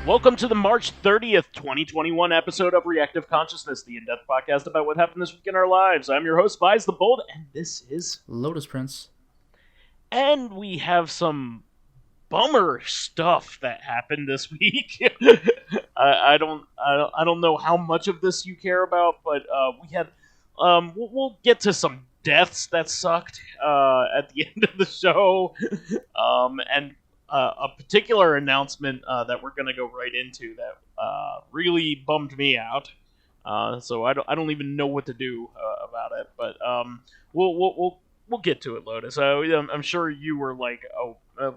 Welcome to the March 30th, 2021 episode of Reactive Consciousness, the in-depth podcast about what happened this week in our lives. I'm your host, vysethebold, and this is Lotus Prince. And we have some bummer stuff that happened this week. I don't know how much of this you care about, but we had we'll get to some deaths that sucked at the end of the show, and a particular announcement that we're going to go right into that really bummed me out. So I don't even know what to do about it, but we'll get to it, Lotus. I'm sure you were like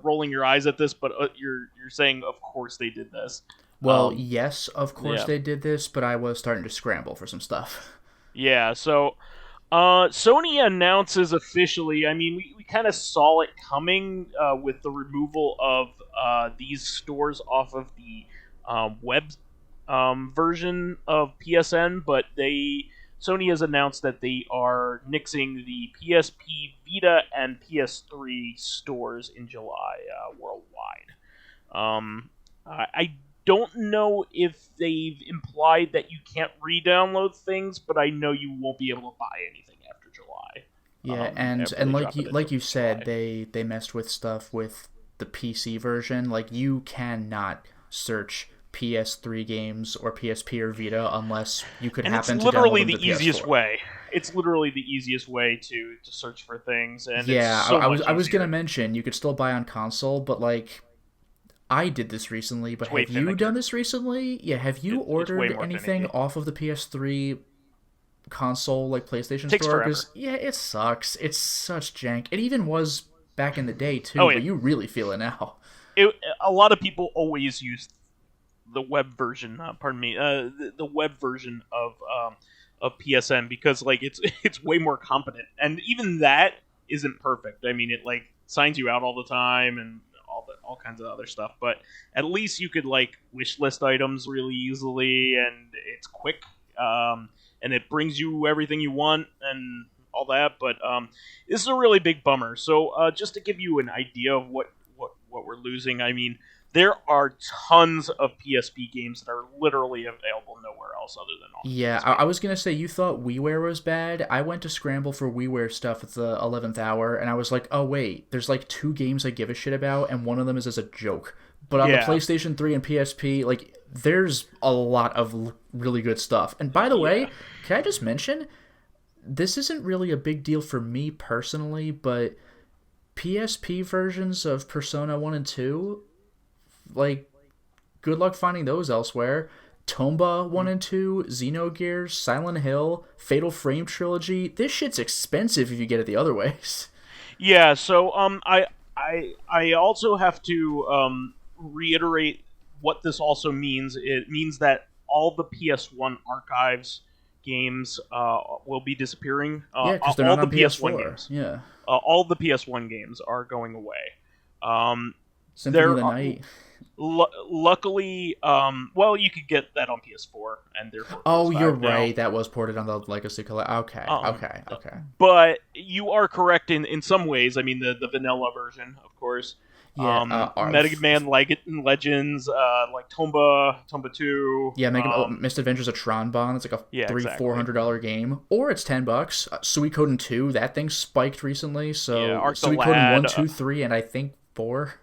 rolling your eyes at this, but you're saying of course they did this. Well, yes, of course they did this, but I was starting to scramble for some stuff. Yeah, so Sony announces officially, I mean, we kind of saw it coming with the removal of these stores off of the web version of PSN, but Sony has announced that they are nixing the PSP, Vita, and PS3 stores in July worldwide. I don't know if they've implied that you can't re-download things, but I know you won't be able to buy anything after July. Yeah, and like you said, they messed with stuff with the PC version. Like, you cannot search PS3 games or PSP or Vita unless you could happen to download them to PS4. It's literally the easiest way. It's literally the easiest way to search for things. And yeah, it's so I was gonna mention you could still buy on console, but like, I did this recently, but have you done this recently? Yeah, have you ordered anything off of the PS3 console, like PlayStation Store? Because yeah, it sucks. It's such jank. It even was back in the day too, but you really feel it now. A lot of people always use the web version. The web version of PSN because like it's way more competent, and even that isn't perfect. I mean, it like signs you out all the time and all kinds of other stuff, but at least you could like wish list items really easily, and it's quick, and it brings you everything you want and all that. But this is a really big bummer. So just to give you an idea of what we're losing, I mean, there are tons of PSP games that are literally available nowhere else other than on Yeah, PSP. I was going to say, you thought WiiWare was bad. I went to scramble for WiiWare stuff at the 11th hour, and I was like, oh wait, there's like 2 games I give a shit about, and one of them is as a joke. But on the PlayStation 3 and PSP, like, there's a lot of really good stuff. And by the way, can I just mention, this isn't really a big deal for me personally, but PSP versions of Persona 1 and 2... like, good luck finding those elsewhere. Tomba 1 and 2, Xenogears, Silent Hill, Fatal Frame Trilogy. This shit's expensive if you get it the other ways. Yeah, so I also have to reiterate what this also means. It means that all the PS1 archives games will be disappearing. Yeah, because they're not on PS4. Games. Yeah. All the PS1 games are going away. Symphony of the Night. Luckily, well, you could get that on PS4, and therefore. Oh, you're right. That was ported on the Legacy Collection. Okay. But you are correct in some ways. I mean, the vanilla version, of course. Yeah. Mega Man Legends, like Tomba 2. Yeah, Mist Adventures of Tron-Bon. It's like a $300-$400 game, or it's $10. Suikoden 2. That thing spiked recently. So Suikoden 1, 2, 3, and I think 4.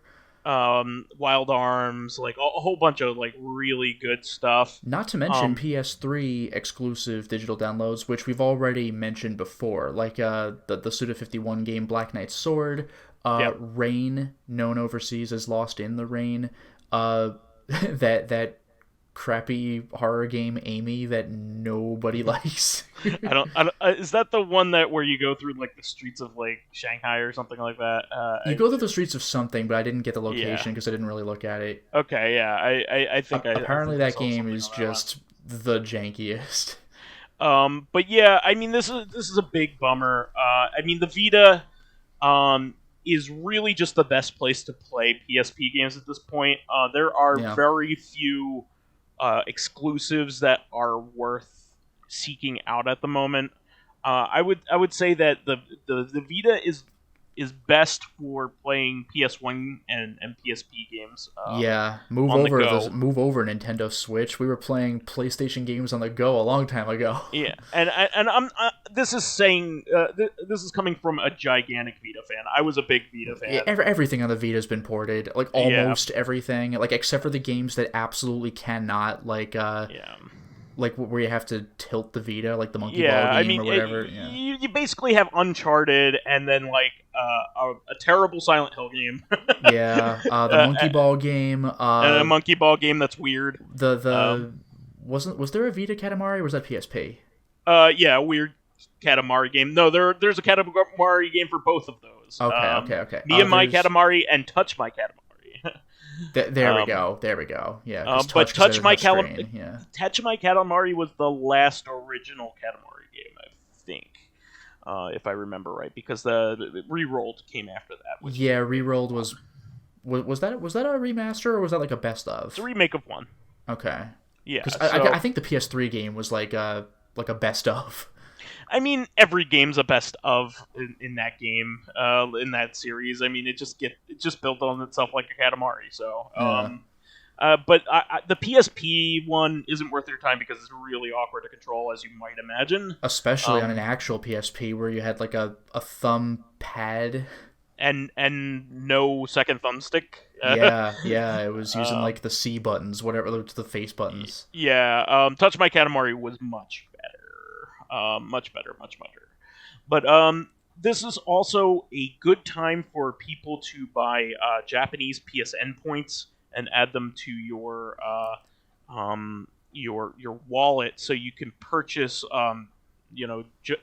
Wild Arms, like a whole bunch of like really good stuff. Not to mention PS3 exclusive digital downloads, which we've already mentioned before, like the Suda51 game Black Knight's Sword, Rain, known overseas as Lost in the Rain, that crappy horror game Amy that nobody likes. I don't. Is that the one where you go through like the streets of like Shanghai or something like that? You go through the streets of something, but I didn't get the location because I didn't really look at it. Okay, yeah, I think apparently that game is just the jankiest. But yeah, I mean this is a big bummer. I mean the Vita, is really just the best place to play PSP games at this point. There are very few exclusives that are worth seeking out at the moment. I would say that the Vita is is best for playing PS1 and PSP games. Move on over the go. move over Nintendo Switch. We were playing PlayStation games on the go a long time ago. Yeah, and I'm this is saying this is coming from a gigantic Vita fan. I was a big Vita fan. Yeah, everything on the Vita's been ported, like almost everything, like except for the games that absolutely cannot, like like where you have to tilt the Vita, like the Monkey Ball game or whatever. You basically have Uncharted and then like a terrible Silent Hill game. The Monkey Ball game. And a Monkey Ball game that's weird. Was there a Vita Katamari or was that PSP? A weird Katamari game. No, there's a Katamari game for both of those. Okay. Me and My Katamari and Touch My Katamari. There we go. Yeah, but Touch My Katamari was the last original Katamari game, I think, if I remember right, because the Rerolled came after that. Rerolled was that a remaster or was that like a best of? It's a remake of one. Okay. Yeah, because I think the PS3 game was like a best of. I mean, every game's a best of in that game, in that series. I mean, it just built on itself like a Katamari. So, but the PSP one isn't worth your time because it's really awkward to control, as you might imagine. Especially on an actual PSP where you had like a thumb pad and no second thumbstick. It was using like the C buttons, whatever, the face buttons. Touch My Katamari was much better. Much better. But this is also a good time for people to buy Japanese PSN points and add them to your wallet, so you can purchase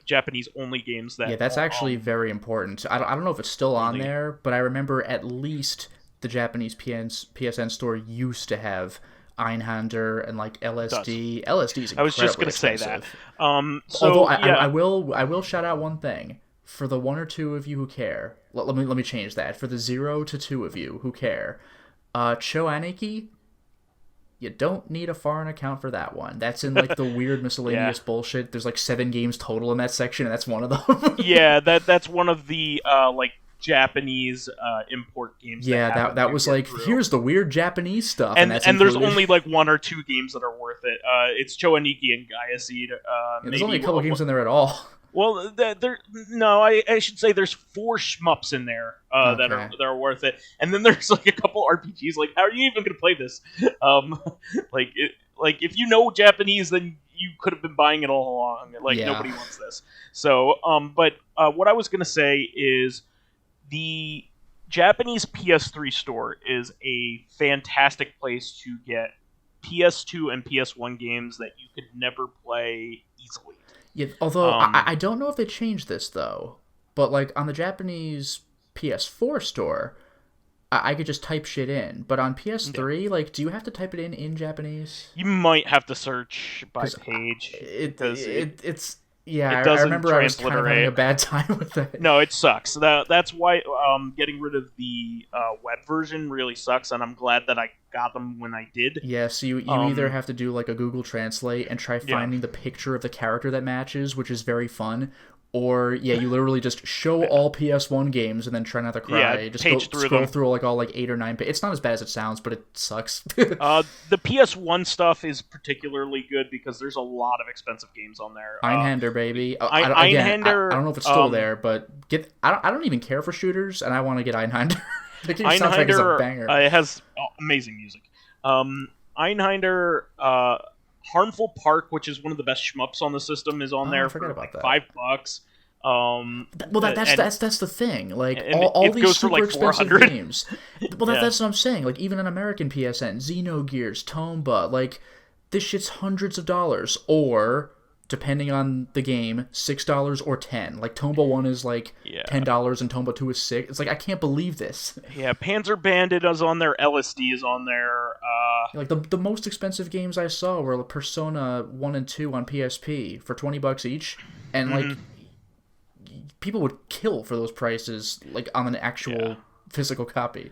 Japanese only games. That's actually very important. I don't know if it's still on there, but I remember at least the Japanese PSN store used to have Einhander and like LSD. LSD is incredibly I was just going to say expensive. that. Although I will shout out one thing for the 1 or 2 of you who care. Let me change that. For the 0 to 2 of you who care, Cho Aniki, you don't need a foreign account for that one. That's in like the weird miscellaneous bullshit. There's like 7 games total in that section, and that's one of them. That's one of the like Japanese import games. That was like through. Here's the weird Japanese stuff, and there's only like 1 or 2 games that are worth it. It's Choaniki and Gaia Seed. There's only a couple games in there at all. Well, I should say there's 4 shmups in there that are worth it, and then there's like a couple RPGs. Like, how are you even gonna play this? Like if you know Japanese, then you could have been buying it all along. Like nobody wants this. So, but what I was gonna say is, the Japanese PS3 store is a fantastic place to get PS2 and PS1 games that you could never play easily. Yeah, although I don't know if they changed this though, but like on the Japanese PS4 store, I could just type shit in. But on PS3, like, do you have to type it in Japanese? You might have to search by page. It's. Yeah, I remember I was kind of having a bad time with it. No, it sucks. That's why getting rid of the web version really sucks, and I'm glad that I got them when I did. Yeah, so you either have to do like a Google Translate and try finding the picture of the character that matches, which is very fun, or you literally just show all PS1 games and then try not to cry. Yeah, just scroll through like all like 8 or 9. It's not as bad as it sounds, but it sucks. The PS1 stuff is particularly good because there's a lot of expensive games on there. Einhander, baby. Einhander. I don't know if it's still there, but I don't even care for shooters, and I want to get Einhander. The game soundtrack is a banger. It has amazing music. Einhander. Harmful Park, which is one of the best shmups on the system, is on there for like $5. That's the thing. Like all these super like expensive games. Well, that's what I'm saying. Like even an American PSN, Xenogears, Tomba, like this shit's hundreds of dollars, or depending on the game, $6 or $10. Like Tomba 1 is like $10 and Tomba 2 is $6. It's like, I can't believe this. Yeah, Panzer Bandit is on there, LSD is on there. Like the most expensive games I saw were Persona 1 and 2 on PSP for $20 each, and like people would kill for those prices, like on an actual physical copy.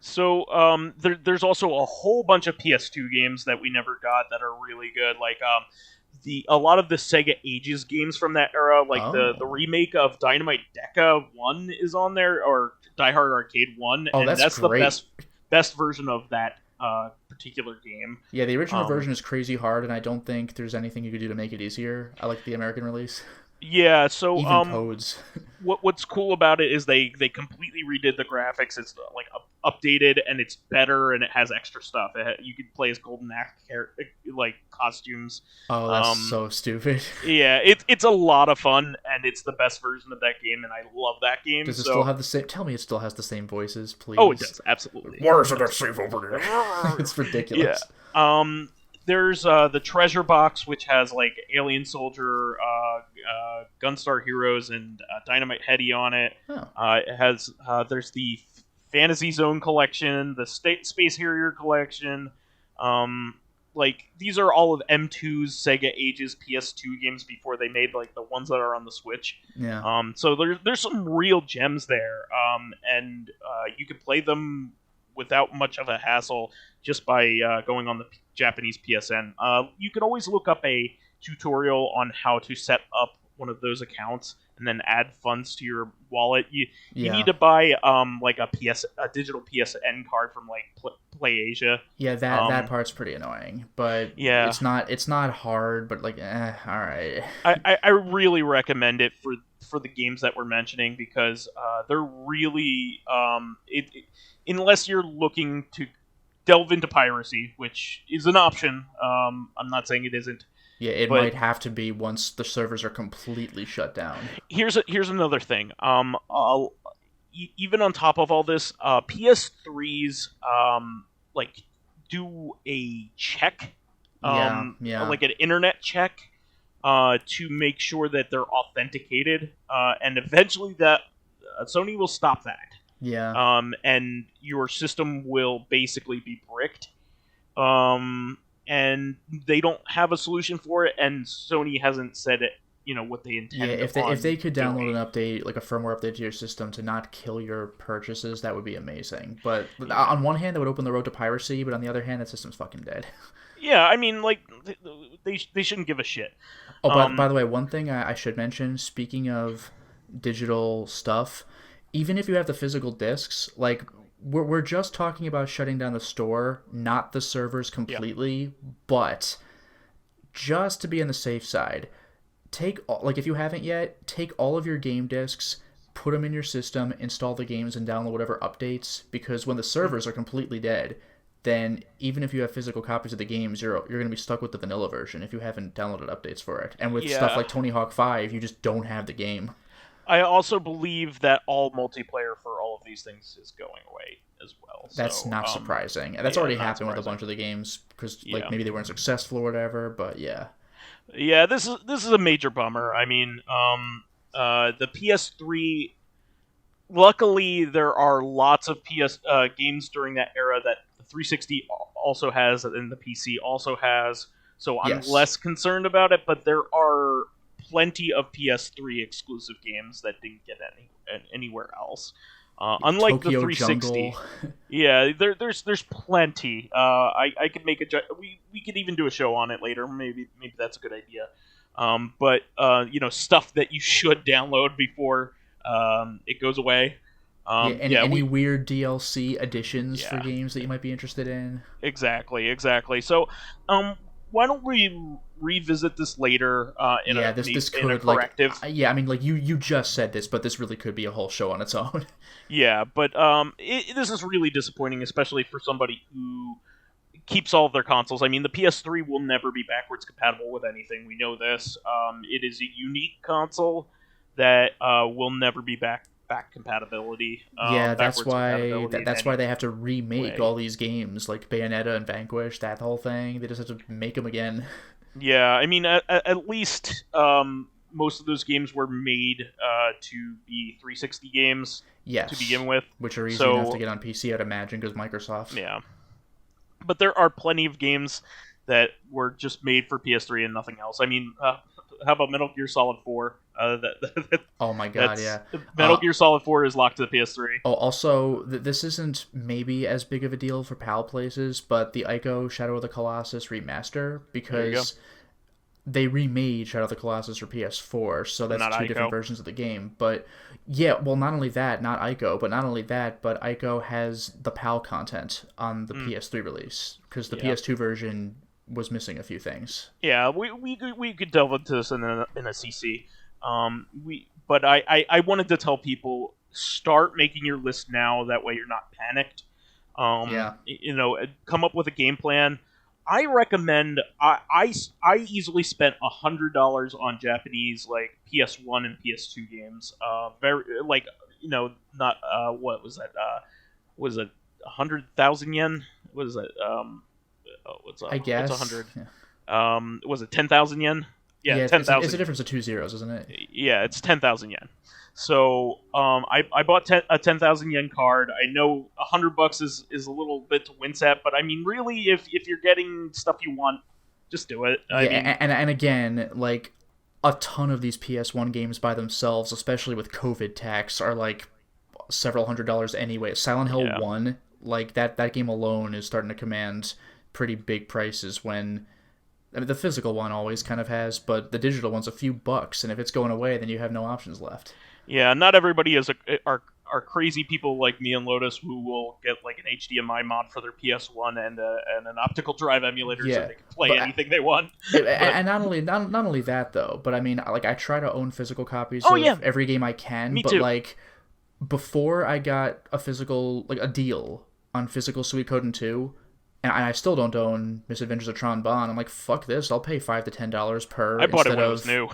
So there's also a whole bunch of PS2 games that we never got that are really good. Like a lot of the Sega Ages games from that era, like the Oh. remake of Dynamite Deca 1 is on there, or Die Hard Arcade 1, Oh, and that's the great. best version of that particular game. Yeah, the original version is crazy hard, and I don't think there's anything you could do to make it easier. I like the American release. Yeah, so Even codes. what's cool about it is they completely redid the graphics. It's like updated, and it's better, and it has extra stuff. You can play as Golden Axe like costumes. Oh, that's so stupid. Yeah, it's a lot of fun, and it's the best version of that game, and I love that game. Does it still have the same? Tell me it still has the same voices, please. Oh, it does, absolutely. Where's the save over there? It's ridiculous. Yeah. There's the treasure box, which has like Alien Soldier, Gunstar Heroes, and Dynamite Heady on it. Oh. It has there's the Fantasy Zone collection, the Space Harrier collection. Like these are all of M2's Sega Ages PS2 games before they made like the ones that are on the Switch. Yeah. So there's some real gems there. And you can play them without much of a hassle just by going on the Japanese PSN. You can always look up a tutorial on how to set up one of those accounts and then add funds to your wallet. You need to buy like a digital PSN card from like Play Asia. Yeah, that part's pretty annoying, but yeah, it's not hard, but like all right. I really recommend it for the games that we're mentioning because they're really unless you're looking to delve into piracy, which is an option. I'm not saying it isn't. Yeah, it might have to be once the servers are completely shut down. Here's another thing. Even on top of all this, PS3s like do a check, like an internet check, to make sure that they're authenticated, and eventually that Sony will stop that. Yeah. And your system will basically be bricked. And they don't have a solution for it, and Sony hasn't said it. What they intend. Yeah, if they could download an update, like a firmware update to your system to not kill your purchases, that would be amazing. But on one hand, that would open the road to piracy, but on the other hand, that system's fucking dead. Yeah, I mean, like they shouldn't give a shit. Oh, by the way, one thing I should mention. Speaking of digital stuff, even if you have the physical discs, like. We're just talking about shutting down the store, not the servers completely, but just to be on the safe side, if you haven't yet, take all of your game discs, put them in your system, install the games, and download whatever updates, because when the servers are completely dead, then even if you have physical copies of the games, you're going to be stuck with the vanilla version if you haven't downloaded updates for it. And with stuff like Tony Hawk 5, you just don't have the game. I also believe that all multiplayer for all of these things is going away as well. That's not surprising. That's already happened with a bunch of the games because maybe they weren't successful or whatever. But yeah. Yeah, this is a major bummer. I mean, the PS3. Luckily, there are lots of games during that era that the 360 also has, and the PC also has. So I'm less concerned about it. But there are plenty of PS3 exclusive games that didn't get anywhere else. Unlike Tokyo the 360, Jungle. Yeah, there's plenty. I could make we could even do a show on it later. Maybe that's a good idea. But stuff that you should download before it goes away. Any weird DLC additions for games that you might be interested in. Exactly. So, why don't we revisit this later in a corrective? I mean, like you just said this, but this really could be a whole show on its own. Yeah, but this is really disappointing, especially for somebody who keeps all of their consoles. I mean, the PS3 will never be backwards compatible with anything. We know this. It is a unique console that will never be back compatibility. That's why they have to remake all these games like Bayonetta and Vanquish. That whole thing, they just have to make them again. Yeah, I mean, at least most of those games were made to be 360 games to begin with, which are easy enough to get on PC, I'd imagine, because Microsoft. Yeah, but there are plenty of games that were just made for PS3 and nothing else. I mean, how about Metal Gear Solid 4? Oh my god, yeah. Metal Gear Solid 4 is locked to the PS3. Oh, also, this isn't maybe as big of a deal for PAL places, but the Ico Shadow of the Colossus remaster, because they remade Shadow of the Colossus for PS4, so that's Not two Ico. different versions of the game. But yeah, well, not only that, not Ico, but not only that, but Ico has the PAL content on the PS3 release, because the PS2 version was missing a few things. Yeah, we could delve into this in a CC. But I wanted to tell people, start making your list now. That way you're not panicked. Come up with a game plan. I recommend. I easily spent $100 on Japanese like PS1 and PS2 games. Not what was that? Was it 100,000 yen? What is that? I guess. What's 100? Yeah. Was it 10,000 yen? Yeah, 10,000. It's a difference of 2 zeros, isn't it? Yeah, it's 10,000 yen. So I bought a 10,000 yen card. I know $100 is a little bit to wince at, but I mean, really, if you're getting stuff you want, just do it. And again, like a ton of these PS1 games by themselves, especially with COVID tax, are like several $100s anyway. Silent Hill 1, like that game alone is starting to command pretty big prices when. I mean, the physical one always kind of has, but the digital one's a few bucks, and if it's going away, then you have no options left. Yeah, not everybody are crazy people like me and Lotus who will get like an HDMI mod for their PS1 and an optical drive emulator so they can play anything they want. And not only that though, but I mean, like I try to own physical copies of every game I can. Me but too. Like before I got a deal on physical Suikoden 2. And I still don't own Misadventures of Tron Bonne. I'm like, fuck this. I'll pay $5 to $10 per. I bought it when it was new.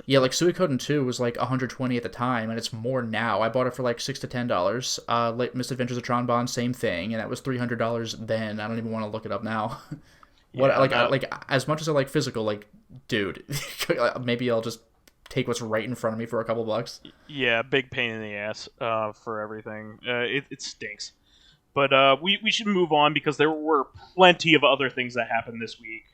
Yeah, like Suikoden 2 was like $120 at the time, and it's more now. I bought it for like $6 to $10. Misadventures of Tron Bonne, same thing, and that was $300 then. I don't even want to look it up now. As much as I like physical, like, dude, maybe I'll just take what's right in front of me for a couple bucks. Yeah, big pain in the ass for everything. It stinks. But we should move on because there were plenty of other things that happened this week.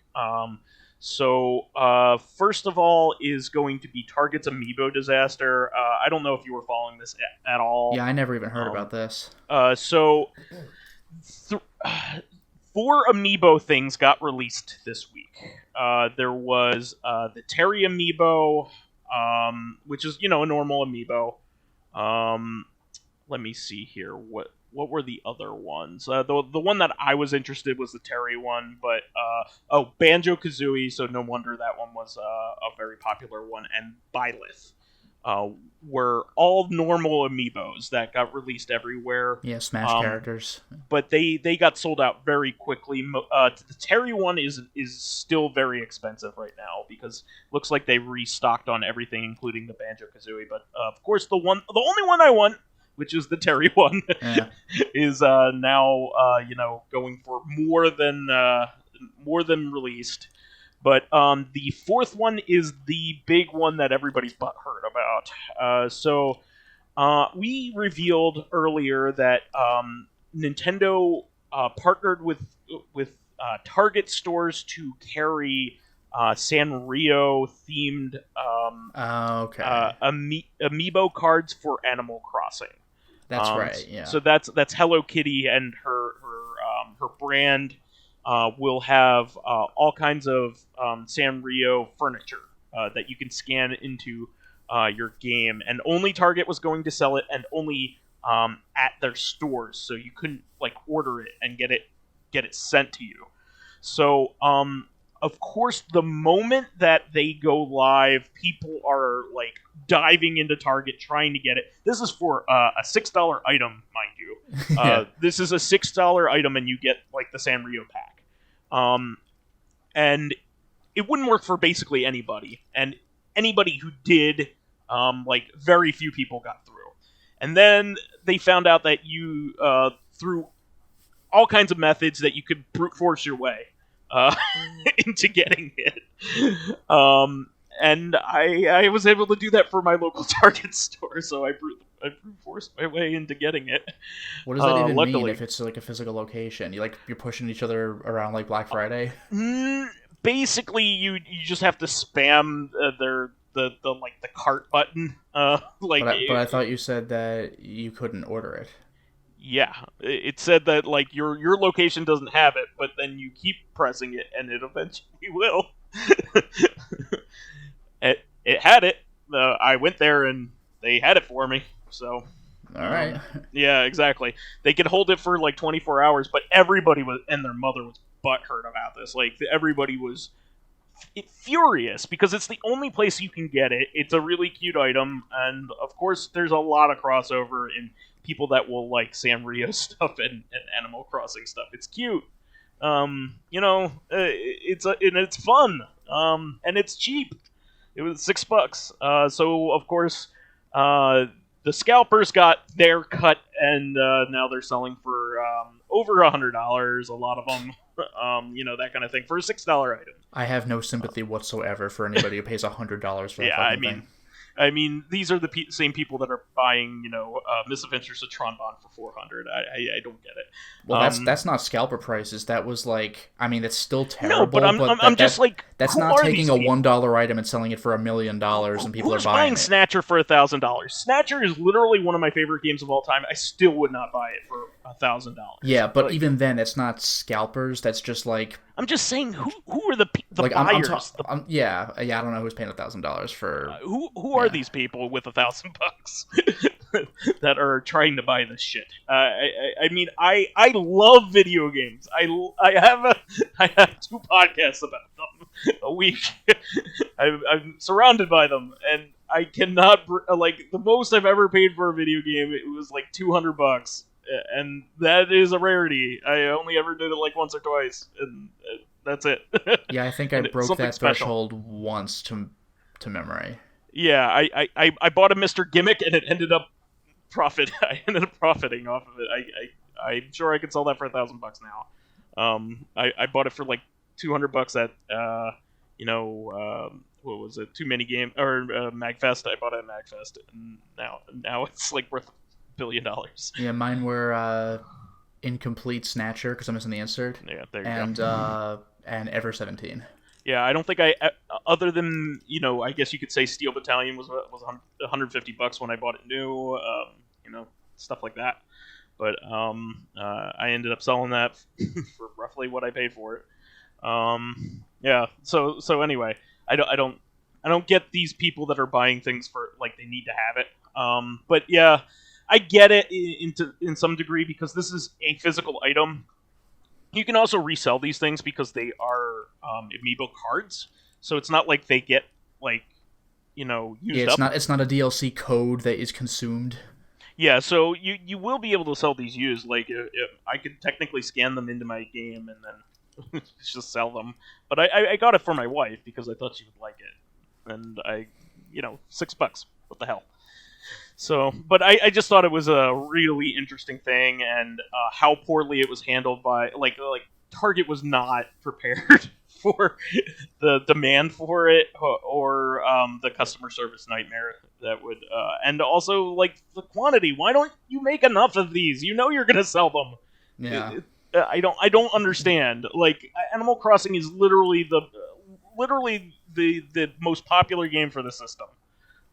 First of all is going to be Target's Amiibo disaster. I don't know if you were following this at all. Yeah, I never even heard about this. 4 Amiibo things got released this week. There was the Terry Amiibo, which is, a normal Amiibo. Let me see here. What were the other ones? The one that I was interested was the Terry one, but Banjo-Kazooie, so no wonder that one was a very popular one, and Byleth were all normal Amiibos that got released everywhere. Yeah, Smash characters. But they got sold out very quickly. The Terry one is still very expensive right now because it looks like they restocked on everything, including the Banjo-Kazooie. But of course, the only one I want, which is the Terry one, is now going for more than released. But the fourth one is the big one that everybody's heard about. We revealed earlier that Nintendo partnered with Target stores to carry Sanrio themed Amiibo cards for Animal Crossing. That's right. Yeah. So that's Hello Kitty and her brand will have all kinds of Sanrio furniture that you can scan into your game, and only Target was going to sell it, and only at their stores, so you couldn't like order it and get it sent to you. So of course, the moment that they go live, people are like diving into Target trying to get it. This is for a $6 item, mind you. This is a $6 item, and you get like the Sanrio pack. And it wouldn't work for basically anybody. And anybody who did, very few people got through. And then they found out that you, through all kinds of methods, that you could brute force your way into getting it. And I was able to do that for my local Target store, so I brute forced my way into getting it. What does that even mean if it's like a physical location? You're pushing each other around like Black Friday? Basically, you just have to spam the cart button. But I thought you said that you couldn't order it. Yeah, it said that like your location doesn't have it, but then you keep pressing it, and it eventually will. it had it. I went there and they had it for me. So, all right. Yeah, exactly. They could hold it for like 24 hours, but everybody was, and their mother was butthurt about this. Like, everybody was furious because it's the only place you can get it. It's a really cute item, and of course, there's a lot of crossover in people that will like Sanrio stuff and Animal Crossing stuff. It's cute. It's fun. And it's cheap. It was $6. So of course, the scalpers got their cut, and now they're selling for over $100. A lot of them, that kind of thing for a $6 item. I have no sympathy whatsoever for anybody who pays $100 for that fucking thing. I mean, these are the same people that are buying, Misadventures of Tronbon for $400. I don't get it. Well, that's not scalper prices. That was like, I mean, it's still terrible. No, but I'm just like, that's not taking a $1 item and selling it for $1 million, and people are buying it. Snatcher for $1,000? Snatcher is literally one of my favorite games of all time. I still would not buy it for $1,000. Yeah, but even then, it's not scalpers. That's just like. I'm just saying, who are the buyers? I don't know who's paying $1,000 for. Who are these people with $1,000 that are trying to buy this shit? I mean, I love video games. I have 2 podcasts about them a week. I'm surrounded by them, and I cannot the most I've ever paid for a video game. It was like $200. And that is a rarity. I only ever did it like once or twice, and that's it. Yeah, I think I broke that threshold once to memory. Yeah, I bought a Mr. Gimmick, and it ended up I ended up profiting off of it. I'm sure I could sell that for $1,000 now. I bought it for like $200 at what was it? Too Many Game or Magfest. I bought it at Magfest, and now it's like worth $1 billion. Yeah, mine were Incomplete Snatcher because I'm missing the insert. Yeah, there you go. And Ever 17. Yeah, I don't think other than I guess you could say Steel Battalion was $150 when I bought it new. Stuff like that. But I ended up selling that for roughly what I paid for it. Yeah. So anyway, I don't get these people that are buying things for like they need to have it. But yeah. I get it in some degree because this is a physical item. You can also resell these things because they are amiibo cards, so it's not like they get used up. It's not a DLC code that is consumed. Yeah, so you will be able to sell these used. Like I could technically scan them into my game and then just sell them. But I got it for my wife because I thought she would like it, and $6. What the hell? So, but I just thought it was a really interesting thing, and how poorly it was handled by like Target was not prepared for the demand for it, or the customer service nightmare that would, and also like the quantity. Why don't you make enough of these? You're gonna sell them. Yeah, I don't understand. Like Animal Crossing is literally the most popular game for the system.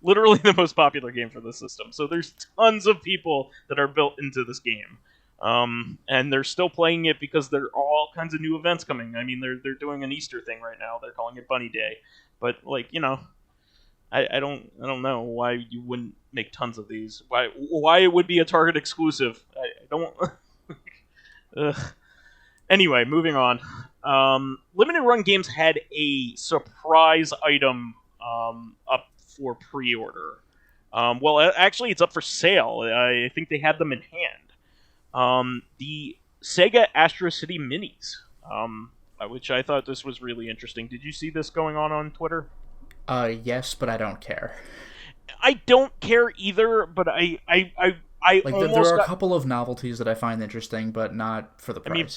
Literally the most popular game for the system. So there's tons of people that are built into this game. And they're still playing it because there are all kinds of new events coming. I mean, they're doing an Easter thing right now. They're calling it Bunny Day. But I don't know why you wouldn't make tons of these. Why it would be a Target exclusive. I don't Anyway, moving on. Limited Run Games had a surprise item up for pre-order. Well, actually, it's up for sale. I think they had them in hand. The Sega Astro City Minis, which I thought this was really interesting. Did you see this going on Twitter? Yes, but I don't care. I don't care either, but I there are a couple of novelties that I find interesting, but not for the price. I mean,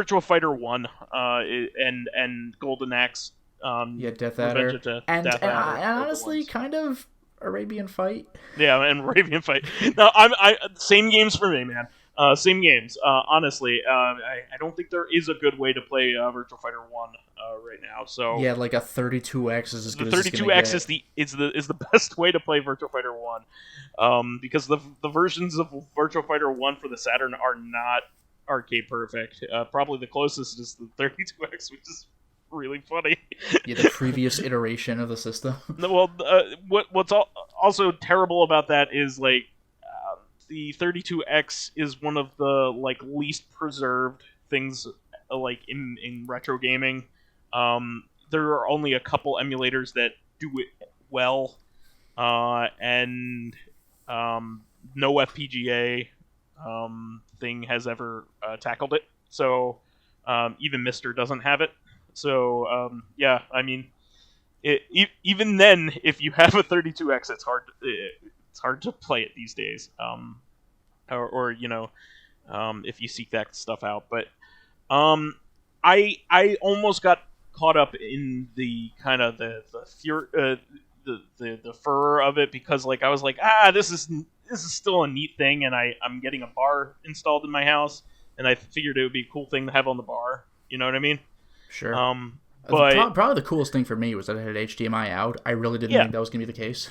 Virtua Fighter 1 and Golden Axe. Death Adder. And honestly, kind of Arabian Fight. Yeah, and Arabian Fight. No, same games for me, man. Same games. Honestly, I don't think there is a good way to play Virtua Fighter 1 right now. So yeah, like a 32X is as good as it's gonna get. The 32X is the best way to play Virtua Fighter 1, because the versions of Virtua Fighter 1 for the Saturn are not arcade perfect. Probably the closest is the 32X, which is really funny. Yeah, the previous iteration of the system. Well, what's also terrible about that is like the 32X is one of the like least preserved things like in retro gaming. There are only a couple emulators that do it well, and no FPGA thing has ever tackled it. So even Mister doesn't have it. So yeah, I mean, even then, if you have a 32X, it's hard to play it these days. Or you know, if you seek that stuff out. But I almost got caught up in the kind of the furor of it, because like I was like, this is still a neat thing, and I'm getting a bar installed in my house, and I figured it would be a cool thing to have on the bar. You know what I mean? Sure. But probably the coolest thing for me was that it had HDMI out. I really didn't think that was going to be the case.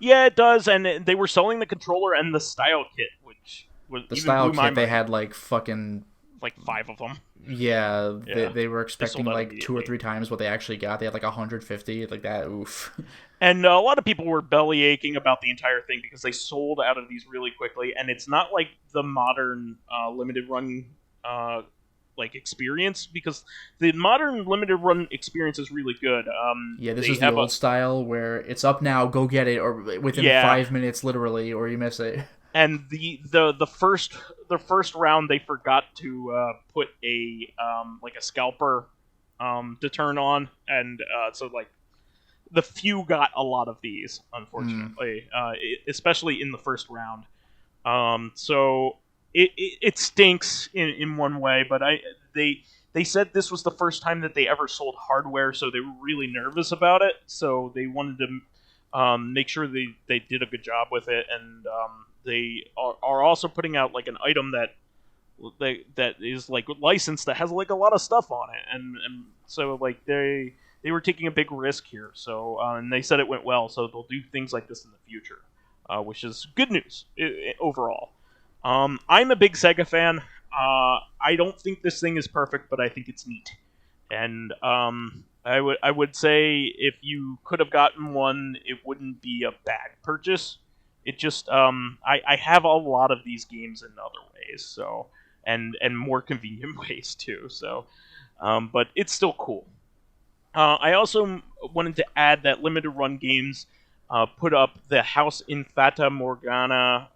Yeah, it does, and they were selling the controller and the style kit, which was the even style blew my kit. They mind. had like fucking like 5 of them. Yeah, they were expecting like 2 or 3 times what they actually got. They had like 150, like that. Oof. And a lot of people were belly aching about the entire thing because they sold out of these really quickly, and it's not like the modern limited run like experience, because the modern limited run experience is really good. Yeah, this is the old style where it's up now, go get it, or within 5 minutes literally, or you miss it. And the first round they forgot to put a like a scalper to turn on, and so like the few got a lot of these, unfortunately, especially in the first round. So it stinks in one way, but they said this was the first time that they ever sold hardware, so they were really nervous about it. So they wanted to make sure they did a good job with it, and they are also putting out like an item that is like licensed, that has like a lot of stuff on it, and so like they were taking a big risk here. So and they said it went well, so they'll do things like this in the future, which is good news overall. I'm a big Sega fan. I don't think this thing is perfect, but I think it's neat, and I would say if you could have gotten one, it wouldn't be a bad purchase. It just I have a lot of these games in other ways, so and more convenient ways too. So, but it's still cool. I also wanted to add that limited run games put up the House in Fata Morgana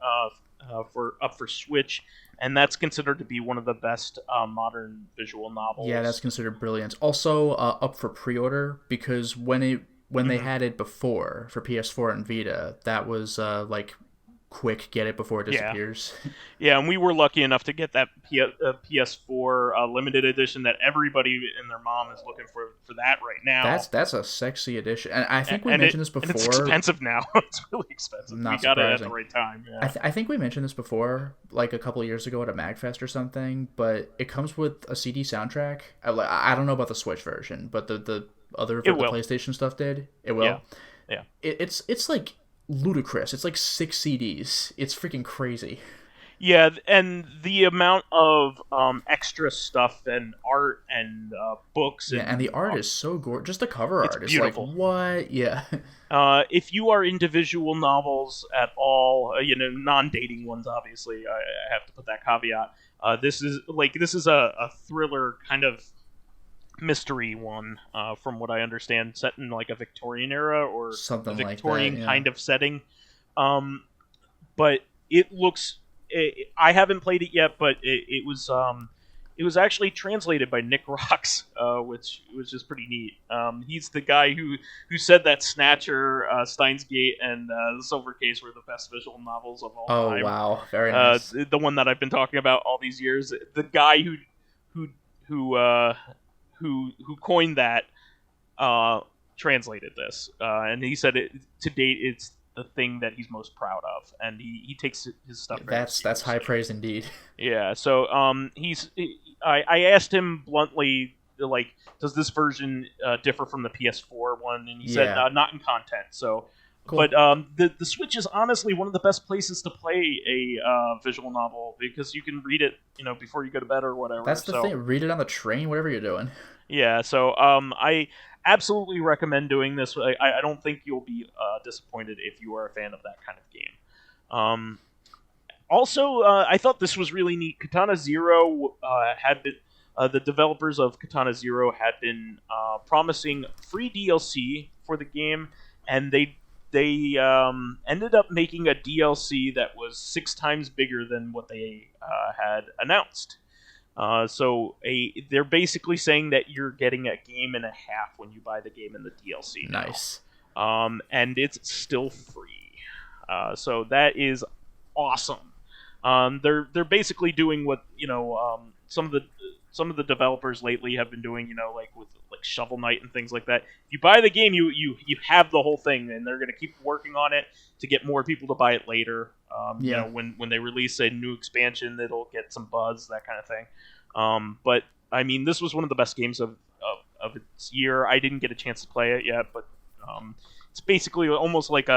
for Switch, and that's considered to be one of the best modern visual novels. Yeah, that's considered brilliant. Also up for pre-order, because when they had it before for PS4 and Vita, that was like quick, get it before it disappears. Yeah, and we were lucky enough to get that PS4 limited edition that everybody and their mom is looking for that right now. That's a sexy edition, and I think we mentioned this before. And it's expensive now. It's really expensive. Not we got surprising. it at the right time. Yeah. I think we mentioned this before, like a couple of years ago at a MagFest or something. But it comes with a CD soundtrack. I don't know about the Switch version, but the other the PlayStation stuff did. It will. Yeah. It's like ludicrous. It's like 6 CDs. It's freaking crazy. Yeah, and the amount of extra stuff and art and books. And the art is so gorgeous. Just the cover art is beautiful. Like, what? Yeah. If you are into visual novels at all, non-dating ones, obviously, I have to put that caveat. This is a thriller kind of mystery one, from what I understand, set in like a Victorian era or something a Victorian like that, kind of setting. But it looks. I haven't played it yet, but it was actually translated by Nick Rocks, which is pretty neat. He's the guy who said that Snatcher, Steins Gate, and The Silver Case were the best visual novels of all time. Oh wow, very nice. The one that I've been talking about all these years. The guy who coined that translated this, and he said to date it's the thing that he's most proud of, and he takes his stuff very seriously. That's high praise indeed. Yeah, so I asked him bluntly, like, does this version differ from the PS4 one, and he said not in content. So Cool. But the Switch is honestly one of the best places to play a visual novel because you can read it, before you go to bed or whatever. That's the thing. Read it on the train, whatever you're doing. Yeah, so I absolutely recommend doing this. I don't think you'll be disappointed if you are a fan of that kind of game. Also, I thought this was really neat. Katana Zero had been the developers of Katana Zero had been promising free DLC for the game, and they ended up making a DLC that was 6 times bigger than what they had announced. So they're basically saying that you're getting a game and a half when you buy the game and the DLC. Nice. And it's still free. So that is awesome. They're basically doing what some of the developers lately have been doing. Like with Shovel Knight and things like that. If you buy the game, you have the whole thing, and they're going to keep working on it to get more people to buy it later. When they release a new expansion, it'll get some buzz, that kind of thing. But I mean, this was one of the best games of its year. I didn't get a chance to play it yet, but it's basically almost like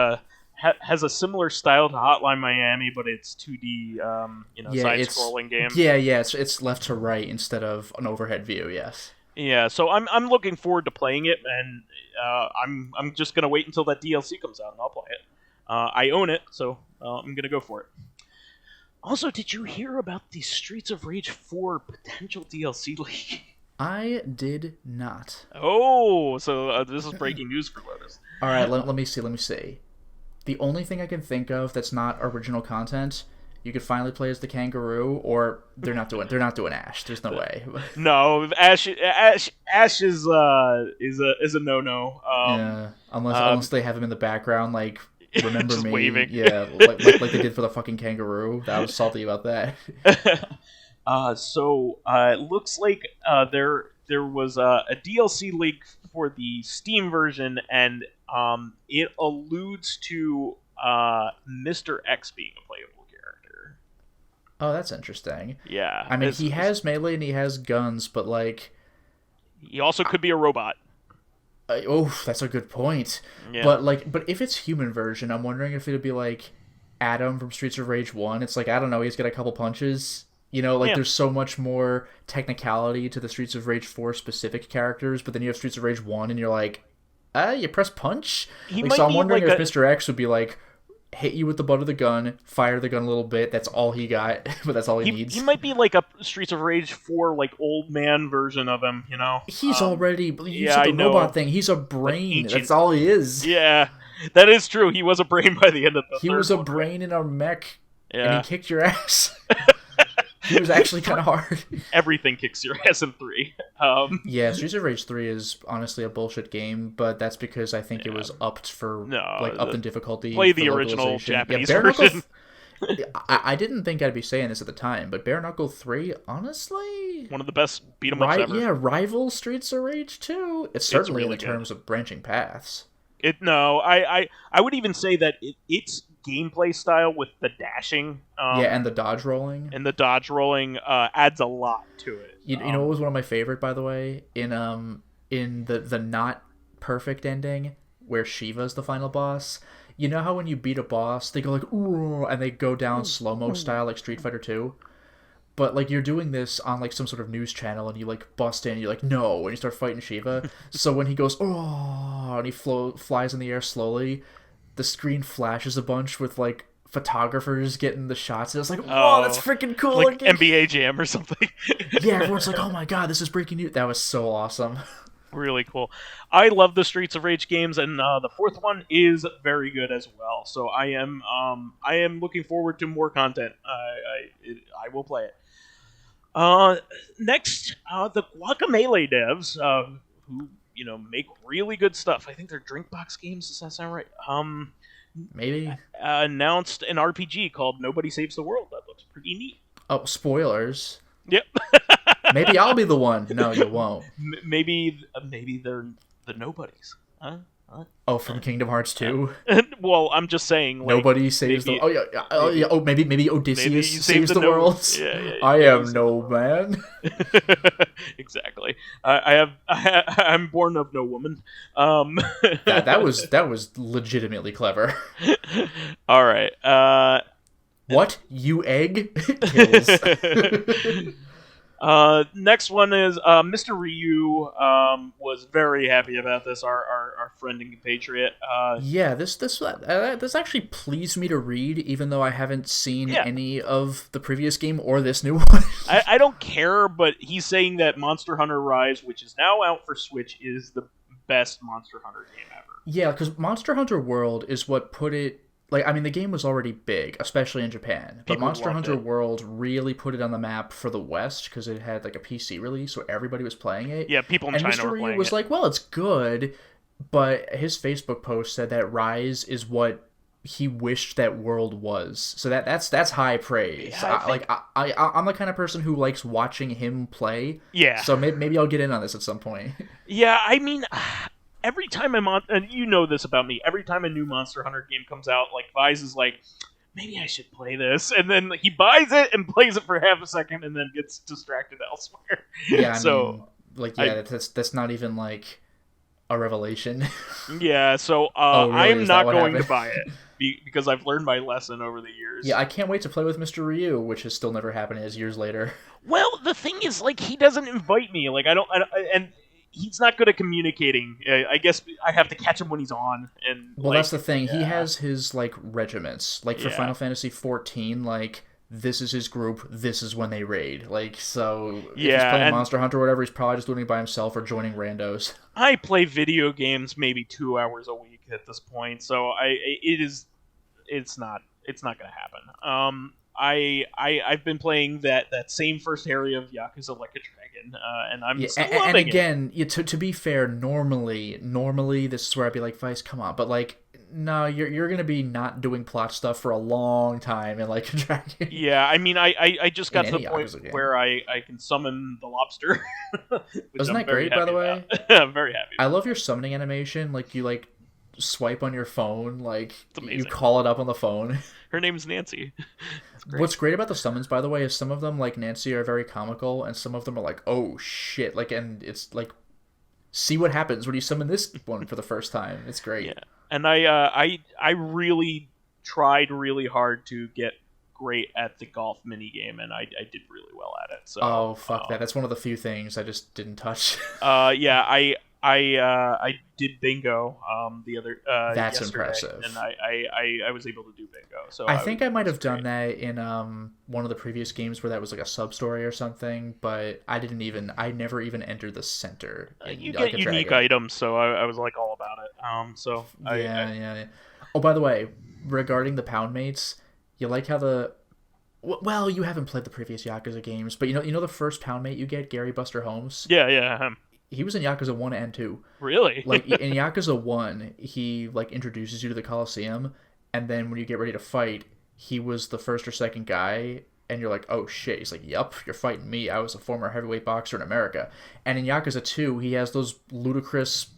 has a similar style to Hotline Miami, but it's 2D, side-scrolling game. Yeah, it's left to right instead of an overhead view. Yes. Yeah, so I'm looking forward to playing it, and I'm just gonna wait until that DLC comes out, and I'll play it. I own it, so I'm gonna go for it. Also, did you hear about the Streets of Rage 4 potential DLC leak? I did not. Oh, so this is breaking news for Lotus. All right, let me see. The only thing I can think of that's not original content, you could finally play as the kangaroo, or they're not doing Ash. There's no way. No, Ash is a no-no. Yeah, unless they have him in the background, like remember just me, waving. Yeah, like they did for the fucking kangaroo. I was salty about that. So it looks like there was a DLC leak for the Steam version, and it alludes to Mr. X being a playable character. Oh, that's interesting. Yeah. I mean, he has melee and he has guns, but like... He also could be a robot. That's a good point. Yeah. But if it's human version, I'm wondering if it'd be like Adam from Streets of Rage 1. It's like, I don't know, he's got a couple punches. There's so much more technicality to the Streets of Rage 4 specific characters, but then you have Streets of Rage 1 and you're like, you press punch? So I'm wondering if Mr. X would be like, hit you with the butt of the gun, fire the gun a little bit, that's all he got, but that's all he needs. He might be like a Streets of Rage 4 like old man version of him, He's already, you said the robot thing, he's a brain, that's all he is. Yeah, that is true, he was a brain by the end of the He was a brain in a mech, yeah. And he kicked your ass. It was actually kind of hard. Everything kicks your ass in 3. Yeah, Streets of Rage 3 is honestly a bullshit game, but that's because I think it was upped for upped in difficulty. Play the original Japanese version. I didn't think I'd be saying this at the time, but Bare Knuckle 3, honestly, one of the best beat 'em ups ever. Yeah, rival Streets of Rage 2. It's certainly really in terms of branching paths. I would even say that it's gameplay style with the dashing and the dodge rolling adds a lot to it. You know what was one of my favorite, by the way, in the not perfect ending where Shiva's the final boss. You know how when you beat a boss they go like ooh, and they go down slow-mo style like Street Fighter 2, but like you're doing this on like some sort of news channel and you like bust in and you're like no, and you start fighting Shiva. So when he goes oh and he flies in the air slowly, the screen flashes a bunch with like photographers getting the shots, and it's like, whoa, that's freaking cool. Like NBA Jam or something. Yeah, everyone's like, oh my god, this is breaking news. That was so awesome. Really cool. I love the Streets of Rage games, and the 4th one is very good as well. So I am looking forward to more content. I will play it. Next, the Guacamelee devs, who make really good stuff. I think they're Drinkbox games. Does that sound right? Maybe announced an RPG called Nobody Saves the World. That looks pretty neat. Oh, spoilers. Yep. Maybe I'll be the one. No, you won't. Maybe they're the nobodies. Huh? Oh, from Kingdom Hearts 2? Well, I'm just saying, like, nobody saves maybe, the... Oh, yeah. Oh, yeah. Oh, maybe Odysseus saves the no world? Yeah, I am no man. Exactly. I'm born of no woman. That was legitimately clever. All right. What? You egg? Kills. Next one is Mr. Ryu was very happy about this. Our friend and compatriot. Yeah, this actually pleased me to read, even though I haven't seen any of the previous game or this new one. I don't care, but he's saying that Monster Hunter Rise, which is now out for Switch, is the best Monster Hunter game ever. Yeah, because Monster Hunter World is what put it... Like, I mean, the game was already big, especially in Japan. But Monster Hunter World really put it on the map for the West, because it had, like, a PC release, so everybody was playing it. Yeah, people in China were playing it. And Mr. Ryu was like, well, it's good, but his Facebook post said that Rise is what he wished that World was. So that's high praise. Yeah, I'm the kind of person who likes watching him play. Yeah. So maybe I'll get in on this at some point. Yeah, I mean... Every time I'm on, and you know this about me, every time a new Monster Hunter game comes out, like, Vise is like, maybe I should play this, and then he buys it and plays it for half a second and then gets distracted elsewhere. Yeah, that's not even, like, a revelation. Yeah, so really? I am not going happened? to buy it, because I've learned my lesson over the years. Yeah, I can't wait to play with Mr. Ryu, which is still never happening as years later. Well, the thing is, like, he doesn't invite me, like, and... He's not good at communicating. I guess I have to catch him when he's on. And well, that's the thing. Yeah. He has his, like, regiments. Like, for Final Fantasy XIV, like, this is his group, this is when they raid. Like, so if he's playing Monster Hunter or whatever, he's probably just doing it by himself or joining randos. I play video games maybe 2 hours a week at this point, so it's not going to happen. I've been playing that same first area of Yakuza Like a Dragon, and I'm still loving and again, it. To be fair, normally this is where I'd be like, Vice, come on, but like, no, you're gonna be not doing plot stuff for a long time in Like a Dragon. Yeah, I mean, I just got to the point where I can summon the lobster. Isn't that great, by the way? I'm very happy. I love your summoning animation. Like, you like swipe on your phone, like you amazing. Call it up on the phone. Her name's Nancy. What's great about the summons, by the way, is some of them, like Nancy, are very comical, and some of them are like, oh shit, like, and it's like, see what happens when you summon this one for the first time. It's great. Yeah, and I really tried really hard to get great at the golf minigame, and I did really well at it. So oh fuck that! That's one of the few things I just didn't touch. Yeah, I did bingo the other that's yesterday, impressive, and I was able to do bingo. So I think I might have done that in one of the previous games where that was like a sub story or something, but I never even entered the center. You get unique items, so I was like all about it. So yeah. Oh, by the way, regarding the pound mates, you like how well, you haven't played the previous Yakuza games, but you know the first pound mate you get, Gary Buster Holmes. Yeah. He was in Yakuza 1 and 2. Really? Like, in Yakuza 1, he, like, introduces you to the Coliseum, and then when you get ready to fight, he was the first or second guy, and you're like, oh shit. He's like, yup, you're fighting me. I was a former heavyweight boxer in America. And in Yakuza 2, he has those ludicrous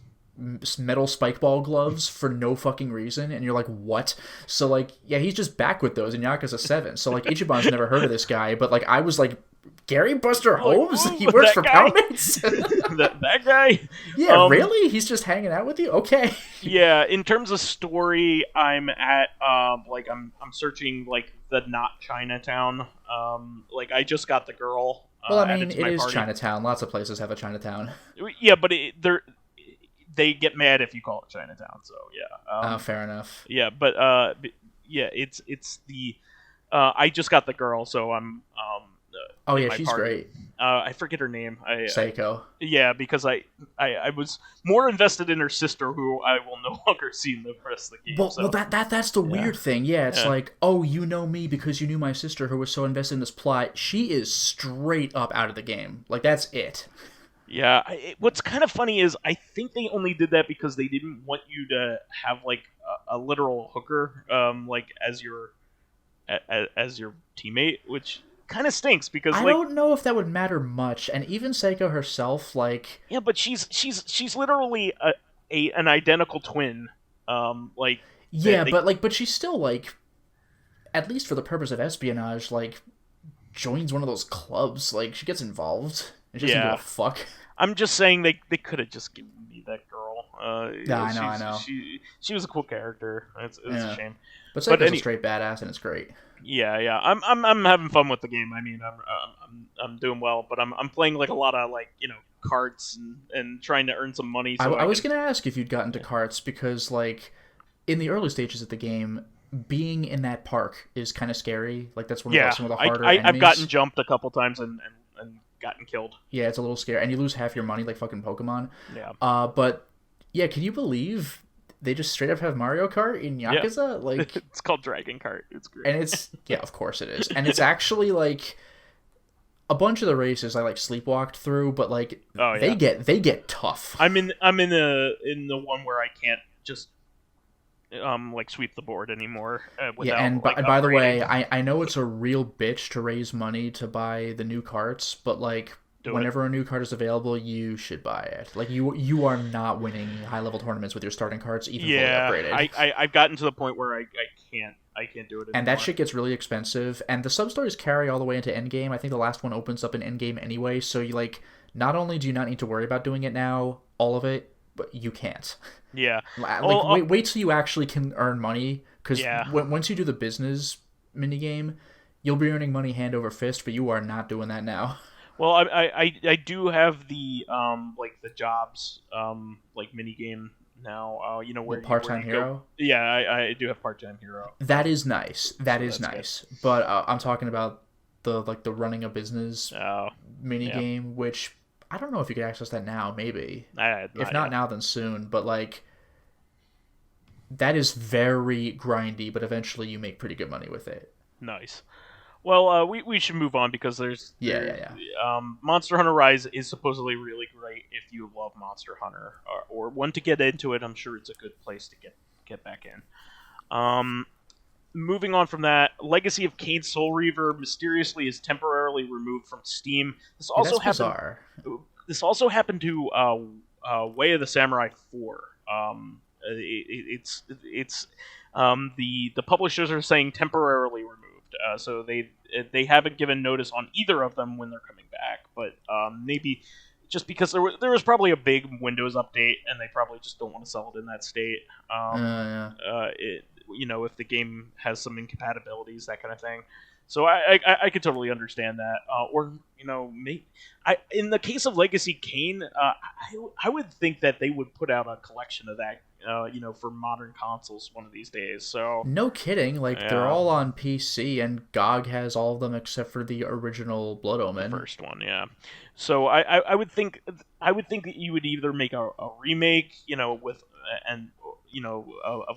metal spike ball gloves for no fucking reason, and you're like, what? So, like, yeah, he's just back with those in Yakuza 7. So, like, Ichiban's never heard of this guy, but, like, I was like, Gary Buster Holmes? He works for Poundmates? that guy? Yeah, really? He's just hanging out with you? Okay. Yeah, in terms of story, I'm at like I'm searching like the not Chinatown. Like I just got the girl. Well, I mean, it is party. Chinatown. Lots of places have a Chinatown. Yeah, but they get mad if you call it Chinatown. So yeah. Fair enough. Yeah, but yeah, it's the I just got the girl, so I'm oh yeah, she's party. Great. I forget her name. Seiko. Yeah, because I was more invested in her sister, who I will no longer see in the rest of the game. Well, that's the weird thing. Yeah, it's like, oh, you know me because you knew my sister, who was so invested in this plot. She is straight up out of the game. Like, that's it. Yeah, what's kind of funny is I think they only did that because they didn't want you to have like a literal hooker, like as your teammate, which kind of stinks because I don't know if that would matter much. And even Seiko herself, like, yeah, but she's literally an identical twin. Like yeah, but she's still like, at least for the purpose of espionage, like joins one of those clubs. Like she gets involved and she doesn't give a fuck. I'm just saying they could have just given me that girl. Yeah, I know. She was a cool character. It's a shame. But Segal's a straight badass, and it's great. Yeah. I'm having fun with the game. I mean, I'm doing well, but I'm playing like a lot of like carts and trying to earn some money. So I was gonna ask if you'd gotten to carts because like in the early stages of the game, being in that park is kind of scary. Like that's some of the harder enemies. I've gotten jumped a couple times and gotten killed. Yeah, it's a little scary, and you lose half your money like fucking Pokemon. Yeah. But yeah, can you believe they just straight up have Mario Kart in Yakuza? Yeah. Like it's called Dragon Kart. It's great. And it's of course it is. And it's actually like a bunch of the races I like sleepwalked through, but like they get tough. I'm in the one where I can't just like sweep the board anymore. Without, and like, by the way, I know it's a real bitch to raise money to buy the new carts, but like whenever a new card is available, you should buy it. Like you are not winning high level tournaments with your starting carts, even fully upgraded. I've gotten to the point where I can't do it anymore. And that shit gets really expensive. And the sub stories carry all the way into endgame. I think the last one opens up in endgame anyway. So you like not only do you not need to worry about doing it now, all of it, but you can't. Yeah. Like wait till you actually can earn money, because once you do the business minigame, you'll be earning money hand over fist, but you are not doing that now. Well, I do have the like the jobs like minigame now. Where part-time hero. Yeah, I do have part-time hero. That is nice. That's nice. Good. But I'm talking about the running a business minigame, which I don't know if you can access that now. Maybe if not now, then soon. But like that is very grindy, but eventually you make pretty good money with it. Nice. Well, we should move on because there's Monster Hunter Rise is supposedly really great if you love Monster Hunter or want to get into it. I'm sure it's a good place to get back in. Moving on from that, Legacy of Kain Soul Reaver mysteriously is temporarily removed from Steam. This also bizarre. This also happened to Way of the Samurai 4. The publishers are saying temporarily removed. So they haven't given notice on either of them when they're coming back, but maybe just because there was probably a big Windows update and they probably just don't want to sell it in that state. If the game has some incompatibilities, that kind of thing. So I could totally understand that. In the case of Legacy Kain, I would think that they would put out a collection of that, for modern consoles one of these days. So no kidding, they're all on PC, and GOG has all of them except for the original Blood Omen, the first one. Yeah. So I would think that you would either make a remake, of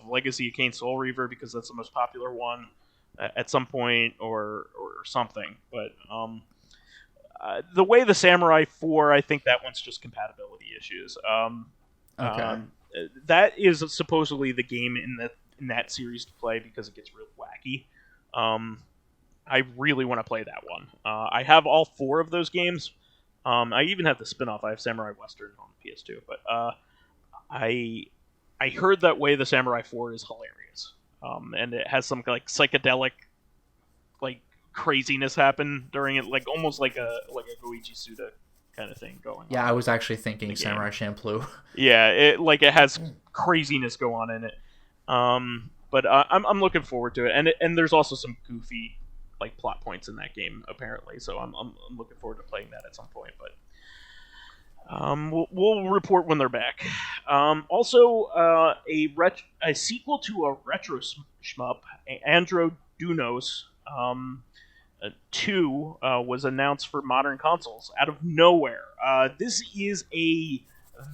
Legacy of Kain Soul Reaver because that's the most popular one at some point or something. But the Way of the Samurai 4, I think that one's just compatibility issues. Okay. That is supposedly the game in that series to play because it gets real wacky. I really want to play that one. I have all 4 of those games. I even have the spin-off. I have Samurai Western on PS2, but I heard that Way of the Samurai 4 is hilarious. And it has some like psychedelic like craziness happen during it, like almost like a Goichi Suda kind of thing going on. Yeah, I was actually thinking Samurai Champloo. Yeah, it has craziness go on in it. But I'm looking forward to it, and there's also some goofy like plot points in that game apparently. So I'm looking forward to playing that at some point. But we'll report when they're back. Also, a sequel to a retro shmup, Andro Dunos 2 was announced for modern consoles out of nowhere. This is a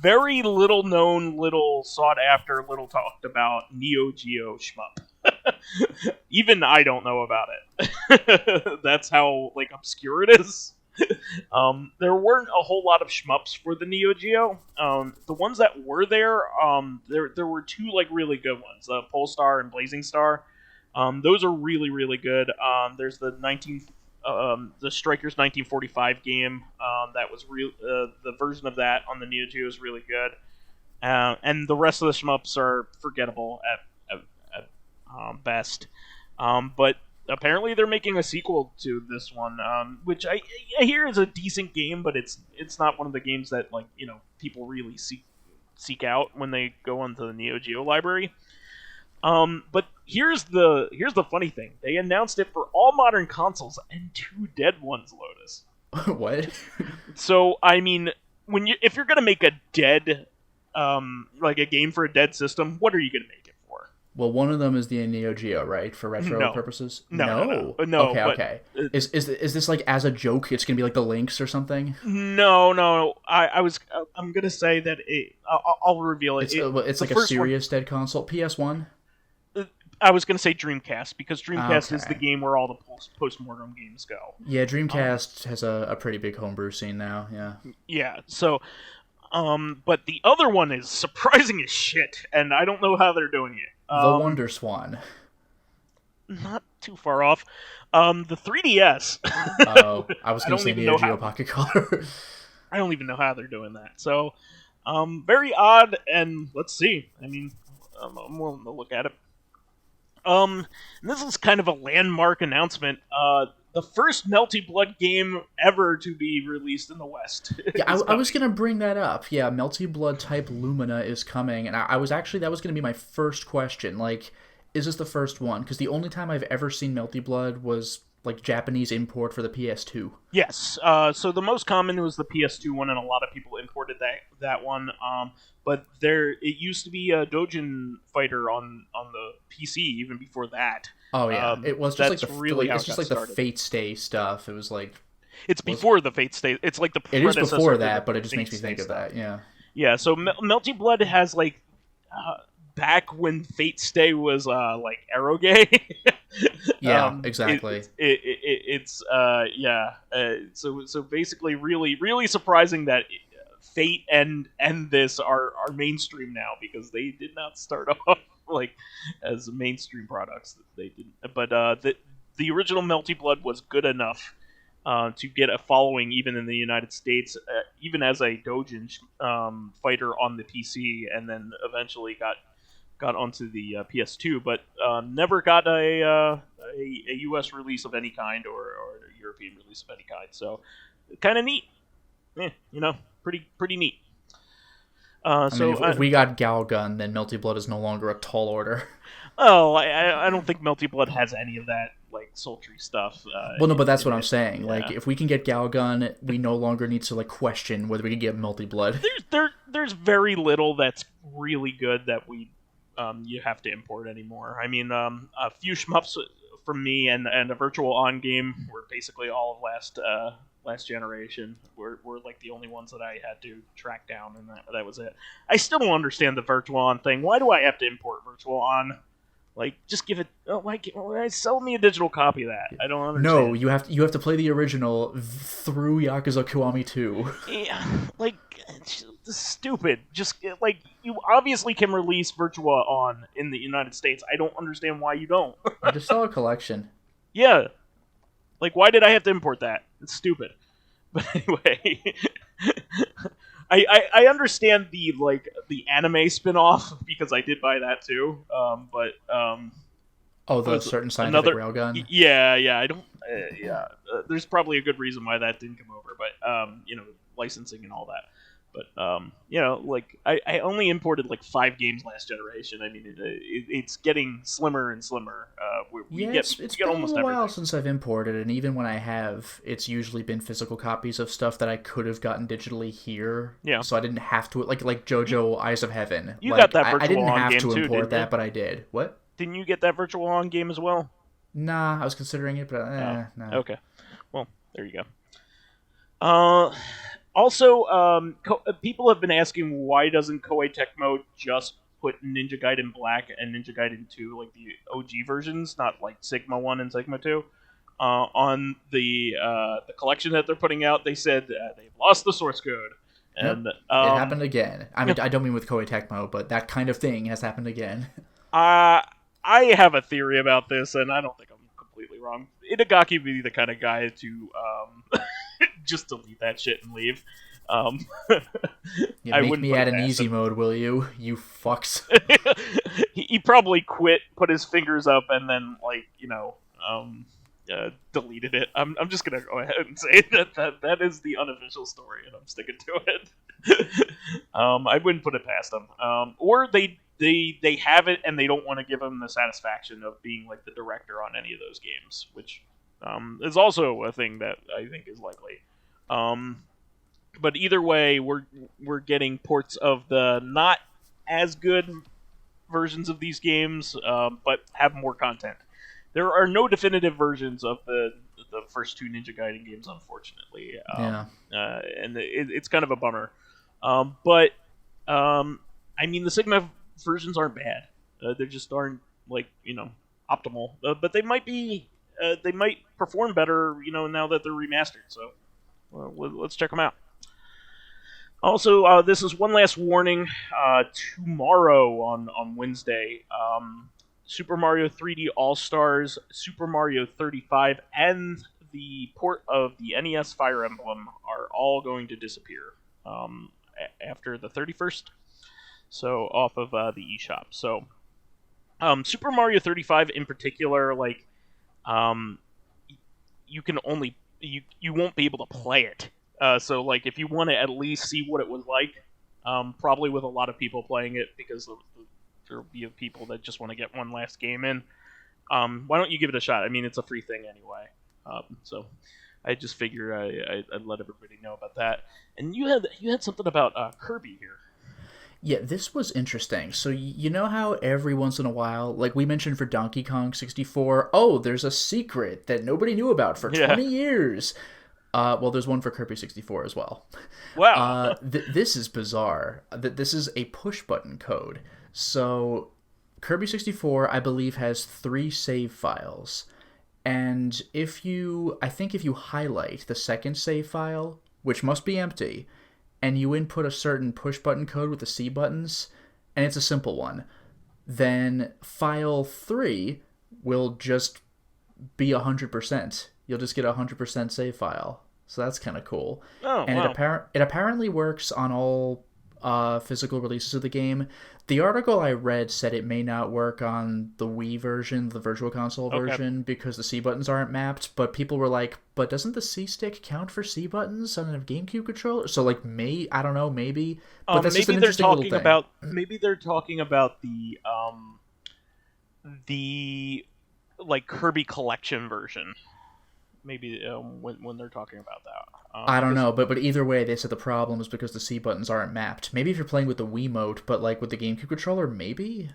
very little known, little sought after, little talked about Neo Geo shmup. Even I don't know about it. That's how like obscure it is. There weren't a whole lot of shmups for the Neo Geo. The ones that were there were 2 like really good ones, Polestar and Blazing Star. Those are really, really good. There's the Strikers 1945 game. That was real. The version of that on the Neo Geo is really good. and the rest of the shmups are forgettable at best. But apparently they're making a sequel to this one, which I hear is a decent game, but it's not one of the games that people really seek out when they go onto the Neo Geo library. But here's the funny thing: they announced it for all modern consoles and 2 dead ones, Lotus. What? So I mean, if you're gonna make a dead like a game for a dead system, what are you gonna make it for? Well, one of them is the Neo Geo, right? For retro purposes? No. Okay. Is this like as a joke? It's gonna be like the Lynx or something? No. I'm gonna say that I'll reveal it. It's like a serious dead console. PS1. I was gonna say Dreamcast because Dreamcast is the game where all the post-mortem games go. Yeah, Dreamcast has a pretty big homebrew scene now. Yeah. Yeah. So. But the other one is surprising as shit, and I don't know how they're doing it. The Wonder Swan. Not too far off. The 3DS. Oh, I was going to say Neo Geo Pocket Color. I don't even know how they're doing that. So, very odd, and let's see. I mean, I'm willing to look at it. And this is kind of a landmark announcement. The first Melty Blood game ever to be released in the West. Yeah, I was going to bring that up. Yeah, Melty Blood type Lumina is coming, and that was going to be my first question. Like, is this the first one? Because the only time I've ever seen Melty Blood was like Japanese import for the PS2. Yes. So the most common was the PS2 one, and a lot of people imported that one. But it used to be a Dojin fighter on the PC even before that. Oh yeah, it was just the Fate Stay stuff. It was like it's before the Fate Stay. It's like the it is before that, but it just makes me think of that. Yeah. Yeah. So Melty Blood has like back when Fate Stay was like Eroge. Yeah, exactly. So basically, really surprising that Fate and this are mainstream now, because they did not start off like as mainstream products. They didn't, but the original Melty Blood was good enough to get a following even in the United States, even as a Dojin fighter on the PC, and then eventually got onto the PS2, but never got a US release of any kind or a European release of any kind. So kind of neat. Pretty neat. If we got Galgun, then Melty Blood is no longer a tall order. Oh, I don't think Melty Blood has any of that like sultry stuff. Well, no, but that's what I'm saying. Yeah. Like, if we can get Galgun, we no longer need to like question whether we can get Melty Blood. There's very little that's really good that you have to import anymore. I mean, a few shmups from me and a virtual on game were basically all of last generation. Were like the only ones that I had to track down, and that was it. I still don't understand the virtual on thing. Why do I have to import virtual on? Like, just give it. Sell me a digital copy of that. I don't understand. No, you have to play the original through Yakuza Kiwami 2. Yeah, like, this is stupid. Just like, you obviously can release Virtua on in the United States. I don't understand why you don't. I just saw a collection. Yeah, like, why did I have to import that? It's stupid. But anyway. I understand the anime spin-off because I did buy that too. The certain scientific railgun. Yeah. I don't. There's probably a good reason why that didn't come over, but licensing and all that. But I only imported like 5 games last generation. I mean, it's getting slimmer and slimmer. It's been almost a while since I've imported, and even when I have, it's usually been physical copies of stuff that I could have gotten digitally here. Yeah. So I didn't have to, like Jojo Eyes of Heaven. You got that virtual I didn't on have game to too, import that, but I did. What? Didn't you get that virtual on game as well? Nah, I was considering it, but no. Okay. Well, there you go. Also, people have been asking why doesn't Koei Tecmo just put Ninja Gaiden Black and Ninja Gaiden 2, like the OG versions, not like Sigma 1 and Sigma 2, on the collection that they're putting out. They said they've lost the source code. And it happened again. I mean, I don't mean with Koei Tecmo, but that kind of thing has happened again. I have a theory about this, and I don't think I'm completely wrong. Itagaki would be the kind of guy to just delete that shit and leave. Um, You I make wouldn't me put add it an past easy him. mode, will you? You fucks. He probably quit, put his fingers up, and then deleted it. I'm just gonna go ahead and say that is the unofficial story, and I'm sticking to it. I wouldn't put it past them. Or they have it and they don't want to give him the satisfaction of being like the director on any of those games, which is also a thing that I think is likely. But either way, we're getting ports of the not as good versions of these games, but have more content. There are no definitive versions of the first two Ninja Gaiden games, unfortunately. Yeah. And it's kind of a bummer. But I mean, the Sigma versions aren't bad. They just aren't optimal. But they might be. They might perform better, now that they're remastered. So let's check them out. Also, this is one last warning. Tomorrow on Wednesday, Super Mario 3D All Stars, Super Mario 35, and the port of the NES Fire Emblem are all going to disappear after the 31st. So off of the eShop. So Super Mario 35 in particular, you can only you won't be able to play it. So if you want to at least see what it was like, probably with a lot of people playing it, because there'll be people that just want to get one last game in. Why don't you give it a shot? I mean, it's a free thing anyway. So I just figure I'd let everybody know about that. And you had something about Kirby here. Yeah, this was interesting. So you know how every once in a while, like we mentioned for Donkey Kong 64, there's a secret that nobody knew about for 20 years. Well, there's one for Kirby 64 as well. Wow. This is bizarre. This is a push-button code. So Kirby 64, I believe, has 3 save files. And if you highlight the second save file, which must be empty, and you input a certain push-button code with the C buttons, and it's a simple one, then file 3 will just be 100%. You'll just get a 100% save file. So that's kind of cool. Oh, and wow. it apparently works on all physical releases of the game. The article I read said it may not work on the Wii version, the Virtual Console version, because the C buttons aren't mapped. But people were like, but doesn't the C stick count for C buttons on a GameCube controller? So I don't know, maybe. But that's just an interesting little thing. Maybe they're talking about the Kirby Collection version. Maybe when they're talking about that. I don't know, but either way, they said the problem is because the C buttons aren't mapped. Maybe if you're playing with the Wiimote, but with the GameCube controller, maybe?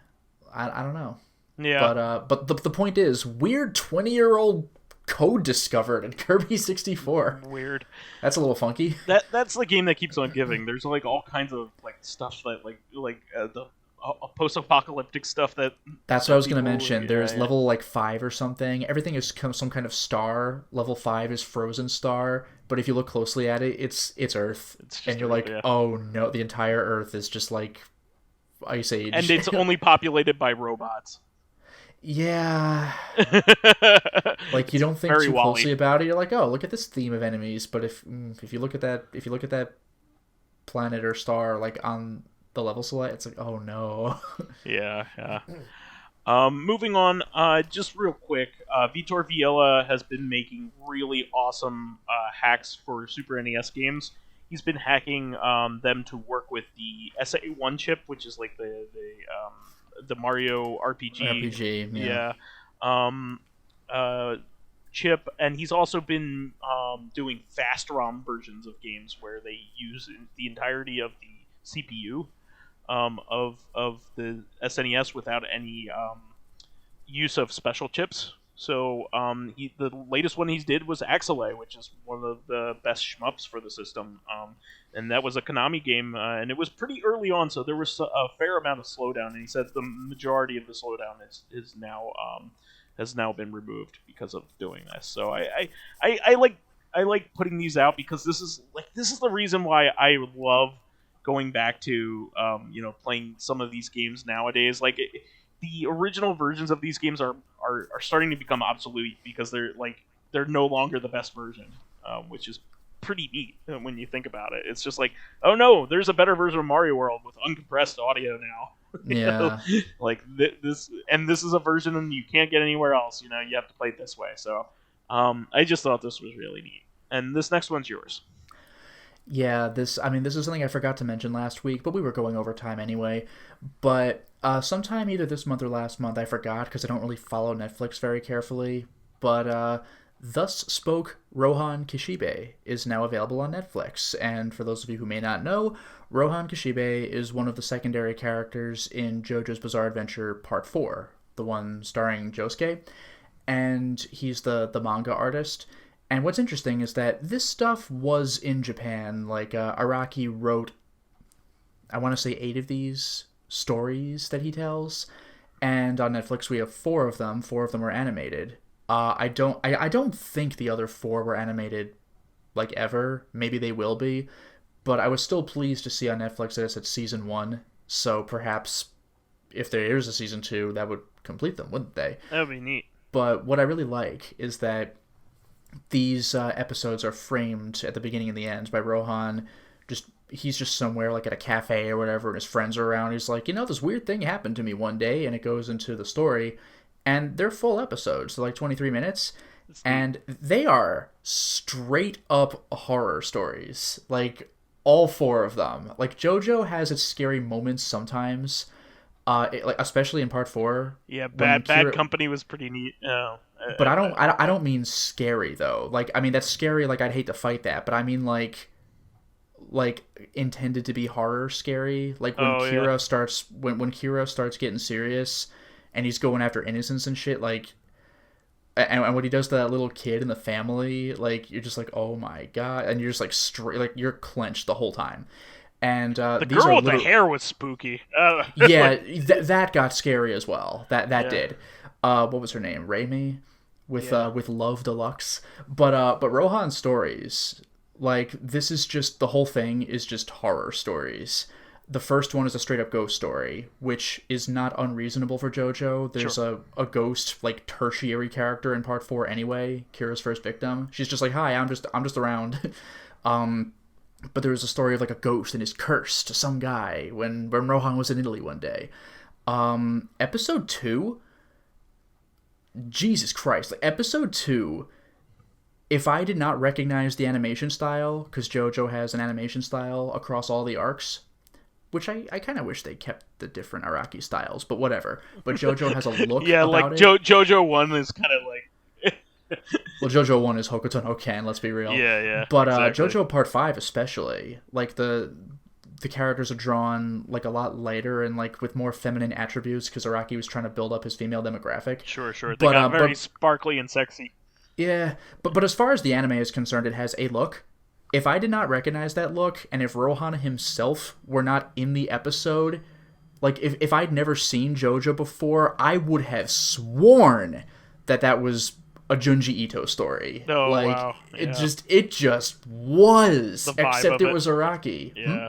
I don't know. Yeah. But the point is, weird 20-year-old code discovered in Kirby 64. Weird. That's a little funky. That's the game that keeps on giving. There's all kinds of stuff that the post-apocalyptic stuff that's what I was going to mention. There's level 5 or something. Everything is some kind of star. Level 5 is frozen star, but if you look closely at it, it's Earth. And you're like, oh no, the entire Earth is just Ice Age. And it's only populated by robots. Yeah. You don't think too closely about it. You're like, oh, look at this theme of enemies. But if you look at that planet or star on the level select, it's like, oh no. Yeah. Moving on, just real quick, Vitor Viela has been making really awesome hacks for Super NES games. He's been hacking them to work with the SA1 chip, which is the Mario RPG. Yeah. Chip, and he's also been doing fast ROM versions of games where they use the entirety of the CPU of the SNES without any use of special chips. So the latest one he did was Axelay, which is one of the best shmups for the system, and that was a Konami game, and it was pretty early on, so there was a fair amount of slowdown. And he said the majority of the slowdown is now has now been removed because of doing this. So I like putting these out, because this is the reason why I love going back to playing some of these games nowadays. The original versions of these games are starting to become obsolete because they're no longer the best version, which is pretty neat when you think about it. It's just like, oh no, there's a better version of Mario World with uncompressed audio now. Yeah. Like this is a version you can't get anywhere else. You have to play it this way. So, I just thought this was really neat. And this next one's yours. Yeah, this is something I forgot to mention last week, but we were going over time anyway. But sometime either this month or last month, I forgot because I don't really follow Netflix very carefully. But Thus Spoke Rohan Kishibe is now available on Netflix. And for those of you who may not know, Rohan Kishibe is one of the secondary characters in JoJo's Bizarre Adventure Part 4, the one starring Josuke. And he's the manga artist. And what's interesting is that this stuff was in Japan. Like, Araki wrote, I want to say 8 of these stories that he tells. And on Netflix we have 4 of them. 4 of them are animated. I don't think the other 4 were animated, like, ever. Maybe they will be. But I was still pleased to see on Netflix that it's at Season 1. So perhaps if there is a Season 2, that would complete them, wouldn't they? That would be neat. But what I really like is that these episodes are framed at the beginning and the end by Rohan. He's just somewhere, like at a cafe or whatever, and his friends are around. He's like, this weird thing happened to me one day, and it goes into the story. And they're full episodes, so like 23 minutes. And they are straight up horror stories. Like, all 4 of them. Like, JoJo has its scary moments sometimes. Especially in Part 4. Yeah, Bad Company was pretty neat. But I don't mean scary though. Like, I mean, that's scary. Like, I'd hate to fight that, but I mean like intended to be horror scary. Like when Kira starts when Kira starts getting serious, and he's going after innocence and shit. Like, and what he does to that little kid in the family, like, you're just like, oh my god, and you're just like straight, like, you're clenched the whole time. And the girl with the hair was spooky. Yeah, that got scary as well. That did. What was her name? Raimi, with Love Deluxe. But Rohan's stories, like, this is just, the whole thing is just horror stories. The first one is a straight up ghost story, which is not unreasonable for JoJo. There's a ghost, like, tertiary character in Part 4 anyway. Kira's first victim. She's just like, hi, I'm just around. But there was a story of, like, a ghost and his curse to some guy when Rohan was in Italy one day. Episode 2, Jesus Christ, like, episode 2, if I did not recognize the animation style, because JoJo has an animation style across all the arcs, which I kind of wish they kept the different Araki styles, but whatever. But JoJo has a look about it. JoJo 1 is kind of like... Well, JoJo 1 is Hokuto no Ken, let's be real. Yeah. But exactly. JoJo Part 5 especially, like, the characters are drawn, like, a lot lighter and, like, with more feminine attributes, because Araki was trying to build up his female demographic. Sure. They got very sparkly and sexy. Yeah, but as far as the anime is concerned, it has a look. If I did not recognize that look, and if Rohan himself were not in the episode, like, if I'd never seen JoJo before, I would have sworn that was a Junji Ito story. Oh, like, wow. Yeah. It just was, except it was Araki. Yeah,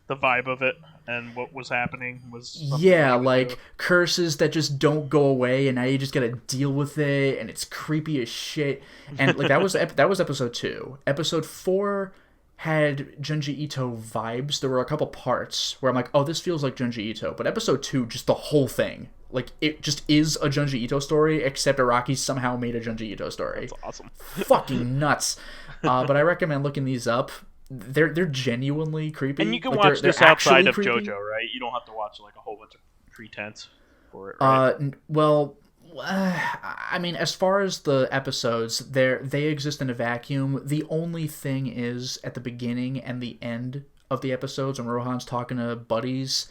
the vibe of it and what was happening was... Yeah, like, curses that just don't go away, and now you just gotta deal with it, and it's creepy as shit. And, like, that was episode 2. Episode 4 had Junji Ito vibes. There were a couple parts where I'm like, oh, this feels like Junji Ito. But episode 2, just the whole thing, like, it just is a Junji Ito story, except Araki somehow made a Junji Ito story. That's awesome. Fucking nuts. But I recommend looking these up. They're genuinely creepy. And you can like, watch this outside of creepy. JoJo, right? You don't have to watch, like, a whole bunch of pretense for it, right? Well, I mean, as far as the episodes, they exist in a vacuum. The only thing is, at the beginning and the end of the episodes, when Rohan's talking to buddies,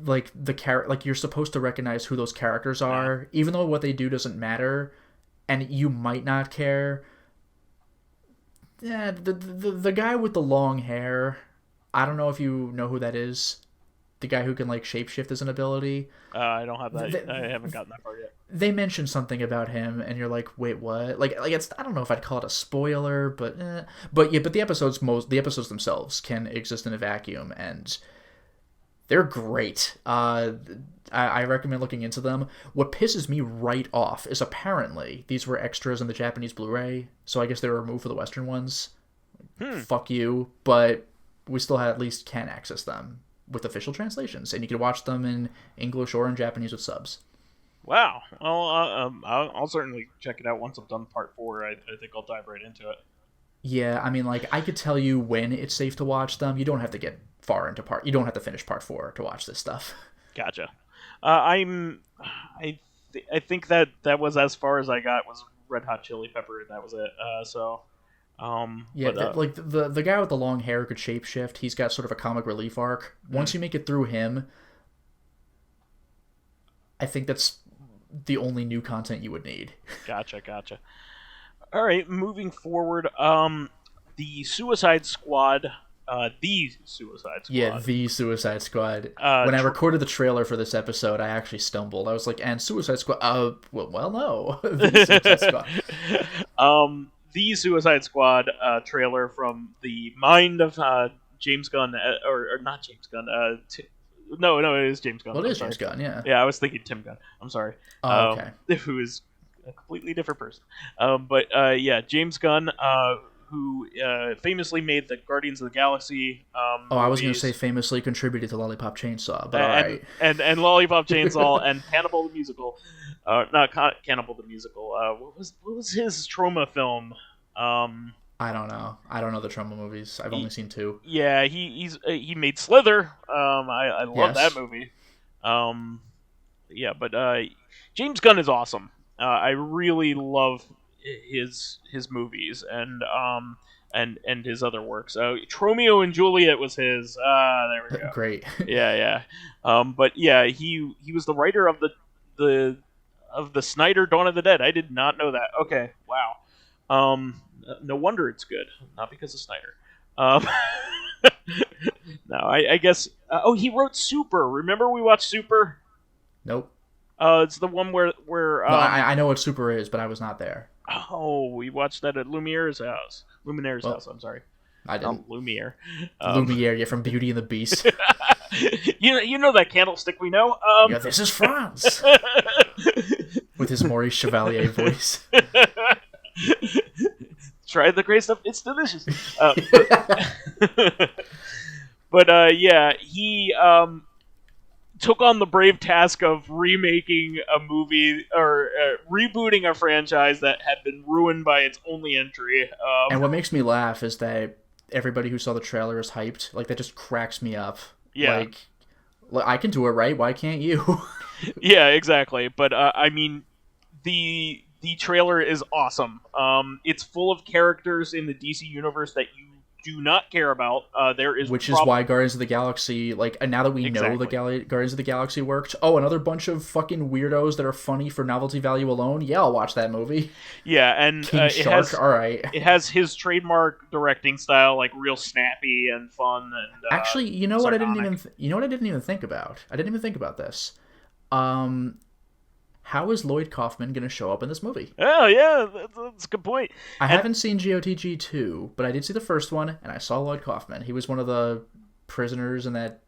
like, like, you're supposed to recognize who those characters are, even though what they do doesn't matter, and you might not care. Yeah, the guy with the long hair, I don't know if you know who that is. The guy who can, like, shapeshift as an ability. I don't have that. I haven't gotten that far yet. They mentioned something about him, and you're like, wait, what? Like it's, I don't know if I'd call it a spoiler, but the episodes themselves can exist in a vacuum, and they're great. I recommend looking into them. What pisses me right off is apparently these were extras in the Japanese Blu-ray, so I guess they were removed for the Western ones. fuck you, but we still at least can access them with official translations, and you can watch them in English or in Japanese with subs. Wow. Well, I'll certainly check it out once I've done part 4. I think I'll dive right into it. Yeah, I mean, like, I could tell you when it's safe to watch them. You don't have to get far into you don't have to finish part 4 to watch this stuff. Gotcha. I think that was as far as I got was Red Hot Chili Pepper, and that was it. Yeah, but, like the guy with the long hair could shapeshift. He's got sort of a comic relief arc. Once you make it through him, I think that's the only new content you would need. Gotcha. All right, moving forward, the Suicide Squad. The Suicide Squad. Yeah, the Suicide Squad. When I recorded the trailer for this episode, I actually stumbled. I was like, and Suicide Squad. Well, no. The Suicide Squad. The Suicide Squad trailer from the mind of James Gunn, or not James Gunn. No, it is James Gunn. Well, it is James Gunn, yeah. Yeah, I was thinking Tim Gunn. I'm sorry. Okay. Who is a completely different person. But yeah, James Gunn, who famously made the Guardians of the Galaxy I was going to say famously contributed to Lollipop Chainsaw, but alright. And Lollipop Chainsaw and Cannibal the Musical. Not Cannibal the Musical. What was his trauma film? I don't know. I don't know the Trauma movies. I've only seen 2. Yeah, he made Slither. I love that movie. Yeah, but James Gunn is awesome. I really love his movies and his other works. Tromeo and Juliet was his. There we go. Great. Yeah. But yeah, he was the writer of the Snyder Dawn of the Dead. I did not know that. Okay, wow. No wonder it's good. Not because of Snyder. No, I guess. He wrote Super. Remember we watched Super? Nope. It's the one where. No, I know what Super is, but I was not there. Oh, we watched that at Lumiere's house. House. I'm sorry. I didn't. Lumiere. Lumiere, yeah, from Beauty and the Beast. you know that candlestick we know. Yeah, this is France. With his Maurice Chevalier voice. Try the great stuff. It's delicious. But yeah, he took on the brave task of remaking a movie or rebooting a franchise that had been ruined by its only entry. And what makes me laugh is that everybody who saw the trailer is hyped. Like, that just cracks me up. Yeah. Like, I can do it, right? Why can't you? Yeah, exactly. But I mean, the trailer is awesome. It's full of characters in the DC universe that you do not care about. Which is why Guardians of the Galaxy, and now that we know the Guardians of the Galaxy worked, another bunch of fucking weirdos that are funny for novelty value alone. Yeah, I'll watch that movie. Yeah, and King Shark, all right. It has his trademark directing style, real snappy and fun. And actually, you know what I didn't even think about? I didn't even think about this. How is Lloyd Kaufman going to show up in this movie? Oh, yeah, that's a good point. I haven't seen GOTG 2, but I did see the first one, and I saw Lloyd Kaufman. He was one of the prisoners in that,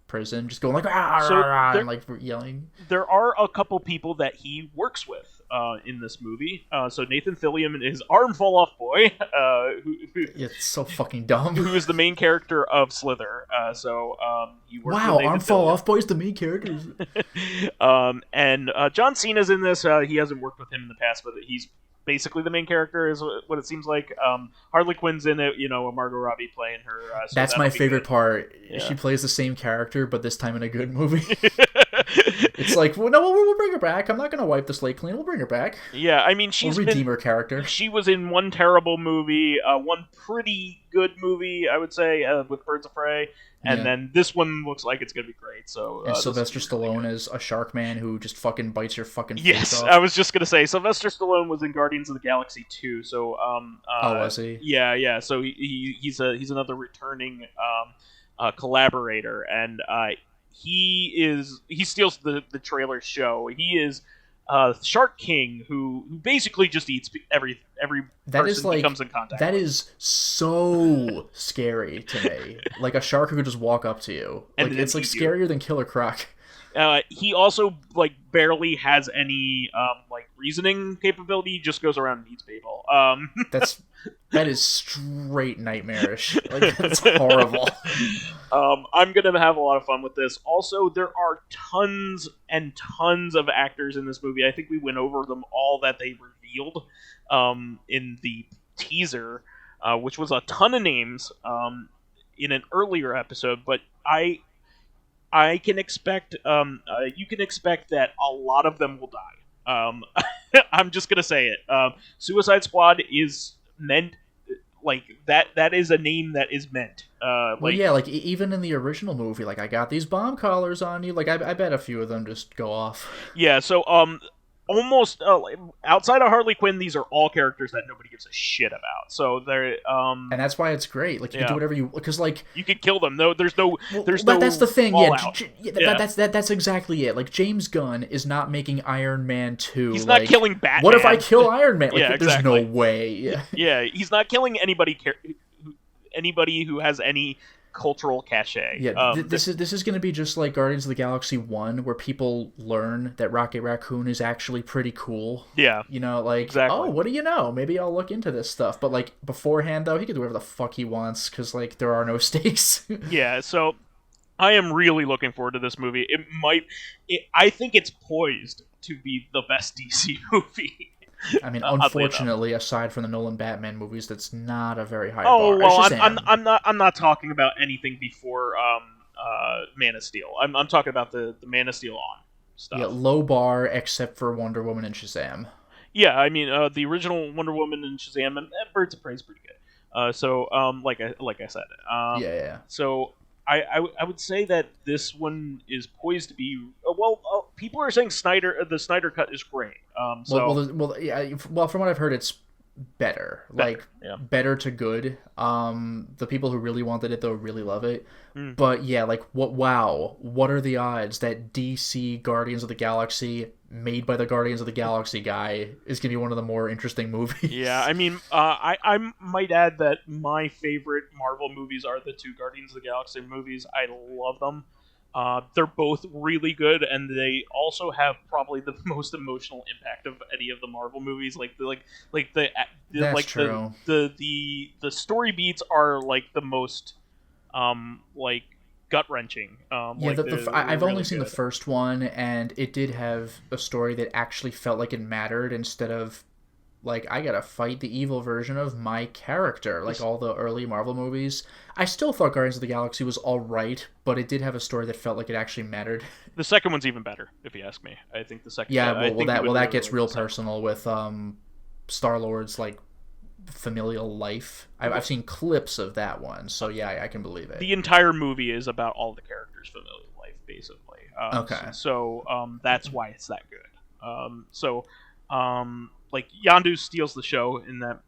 prison, just going and yelling. There are a couple people that he works with in this movie. So Nathan Fillion and his Arm Fall Off Boy. It's so fucking dumb. Who is the main character of Slither. He works with Nathan Arm Fall Off Boy is the main character. And John Cena's in this. He hasn't worked with him in the past, but he's basically the main character is what it seems like. Harley Quinn's in it, Margot Robbie playing her. So that's my favorite part. Yeah. She plays the same character, but this time in a good movie. It's like, we'll bring her back. I'm not going to wipe the slate clean. We'll bring her back. Yeah, I mean, we'll redeem her character. She was in one terrible movie, one pretty good movie, I would say, with Birds of Prey. And then this one looks like it's going to be great. So, and Sylvester Stallone is a shark man who just fucking bites your fucking face Yes, off. I was just going to say, Sylvester Stallone was in Guardians of the Galaxy 2. So, was he? Yeah. So he's another returning collaborator, and he steals the trailer show. He is Shark King, who basically just eats every person he comes in contact with. That with. is so scary to me. Like a shark who could just walk up to you. And it's scarier than Killer Croc. He also like barely has any like reasoning capability. He just goes around and eats people. That is straight nightmarish. Like, that's horrible. I'm gonna have a lot of fun with this. Also, there are tons and tons of actors in this movie. I think we went over them all that they revealed in the teaser, which was a ton of names in an earlier episode. But I can expect you can expect that a lot of them will die. I'm just gonna say it. Suicide Squad is meant. Like that is a name that is meant. Well, yeah, like even in the original movie, like I got these bomb collars on you. Like I bet a few of them just go off. Yeah, so almost outside of Harley Quinn, these are all characters that nobody gives a shit about. So they're and that's why it's great. Like you can do whatever you because like you can kill them. No, there's no. But that's the thing. Yeah, that's exactly it. Like James Gunn is not making Iron Man 2. He's not killing Batman. What if I kill Iron Man? Like, yeah, there's exactly. no way. Yeah, he's not killing anybody who has any cultural cachet. Yeah, this is going to be just like Guardians of the Galaxy 1, where people learn that Rocket Raccoon is actually pretty cool. Yeah. You know, like, exactly. Oh, what do you know? Maybe I'll look into this stuff. But, like, beforehand, though, he can do whatever the fuck he wants, because, like, there are no stakes. Yeah, so I am really looking forward to this movie. I think it's poised to be the best DC movie. I mean, unfortunately, aside from the Nolan Batman movies, that's not a very high bar. Oh well, I'm not talking about anything before Man of Steel. I'm talking about the Man of Steel on stuff. Yeah, low bar except for Wonder Woman and Shazam. Yeah, I mean the original Wonder Woman and Shazam and Birds of Prey is pretty good. So like I said, yeah. So I would say that this one is poised to be people are saying the Snyder cut is great. Well, from what I've heard, it's better. Like better to good. The people who really wanted it though really love it. But yeah, like what are the odds that DC Guardians of the Galaxy, made by the Guardians of the Galaxy guy, is gonna be one of the more interesting movies? Yeah, I mean, I might add that my favorite Marvel movies are the two Guardians of the Galaxy movies. I love them. They're both really good, and they also have probably the most emotional impact of any of the Marvel movies. That's true. The story beats are like the most like gut wrenching. I've only seen the first one, and it did have a story that actually felt like it mattered instead of like I gotta fight the evil version of my character, like all the early Marvel movies. I still thought Guardians of the Galaxy was alright, but it did have a story that felt like it actually mattered. The second one's even better, if you ask me. I think the second. Yeah, that gets real personal with Star-Lord's like familial life. I've seen clips of that one, so yeah, I can believe it. The entire movie is about all the characters' familial life, basically. Okay. So that's why it's that good. Like Yondu steals the show in the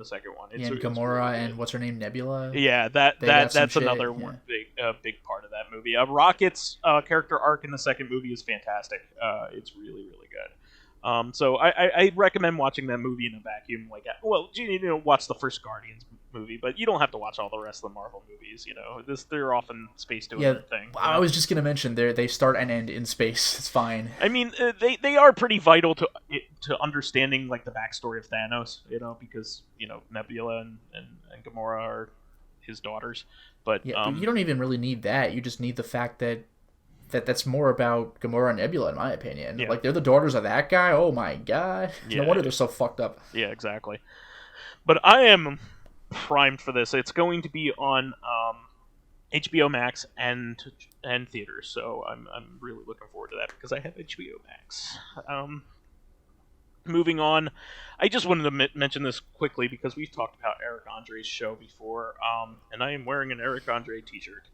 second one. It's Gamora really and what's her name, Nebula. Yeah, that's another one big part of that movie. Rocket's character arc in the second movie is fantastic. It's really really good. So I recommend watching that movie in a vacuum. Watch the first Guardians movie, but you don't have to watch all the rest of the Marvel movies. They're often spaced doing their thing. I was just gonna mention they start and end in space. It's fine. I mean, they are pretty vital to understanding like the backstory of Thanos. Because Nebula and Gamora are his daughters. But but you don't even really need that. You just need the fact that's more about Gamora and Nebula, in my opinion. Yeah. Like, they're the daughters of that guy? Oh my god. Yeah. No wonder they're so fucked up. Yeah, exactly. But I am primed for this. It's going to be on HBO Max and theaters, so I'm really looking forward to that because I have HBO Max. Moving on, I just wanted to mention this quickly because we've talked about Eric Andre's show before, and I am wearing an Eric Andre t-shirt.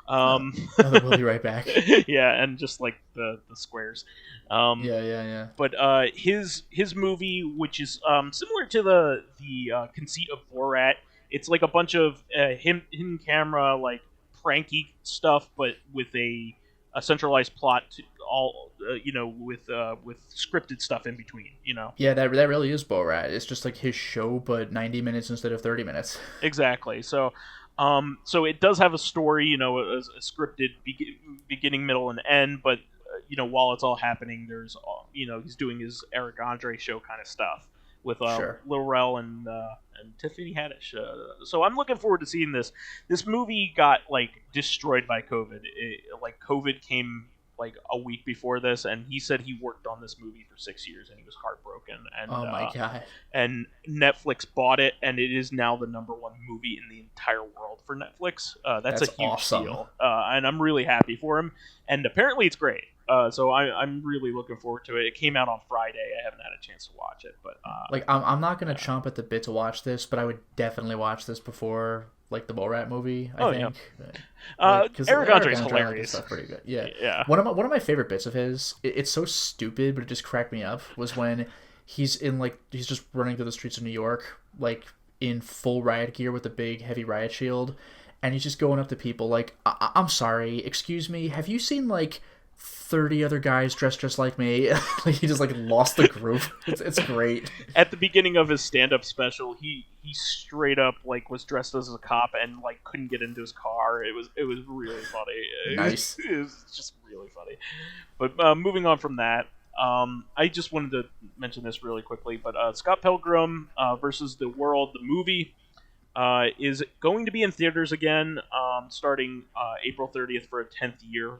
We'll be right back. Yeah, and just like the squares. Yeah. But his movie, which is similar to the conceit of Borat, it's like a bunch of hidden camera like pranky stuff, but with a centralized plot to all with scripted stuff in between. Yeah, that really is Borat. It's just like his show, but 90 minutes instead of 30 minutes. Exactly. So it does have a story, a scripted beginning, middle, and end, but while it's all happening, there's he's doing his Eric Andre show kind of stuff with Sure. Lil Rel and Tiffany Haddish. So I'm looking forward to seeing this. This movie got like destroyed by COVID. COVID came like a week before this, and he said he worked on this movie for 6 years and he was heartbroken. And Oh my god. and Netflix bought it, and it is now the #1 movie in the entire world for Netflix. That's a huge awesome. deal, and I'm really happy for him. And apparently, it's great. So I'm really looking forward to it. It came out on Friday. I haven't had a chance to watch it, but I'm not gonna chomp at the bit to watch this, but I would definitely watch this before like the Borat movie. I think. Eric Andre's hilarious. Stuff pretty good. Yeah. Yeah. One of my favorite bits of his, it's so stupid, but it just cracked me up, was when he's just running through the streets of New York, like in full riot gear with a big heavy riot shield, and he's just going up to people like, I'm sorry, excuse me, have you seen like 30 other guys dressed just like me? Like, he just like lost the group. It's great. At the beginning of his stand-up special, he straight up like was dressed as a cop and like couldn't get into his car. It was really funny. Nice. It was just really funny. But moving on from that, I just wanted to mention this really quickly. But Scott Pilgrim versus the World, the movie, is going to be in theaters again, starting April 30th for a 10th year.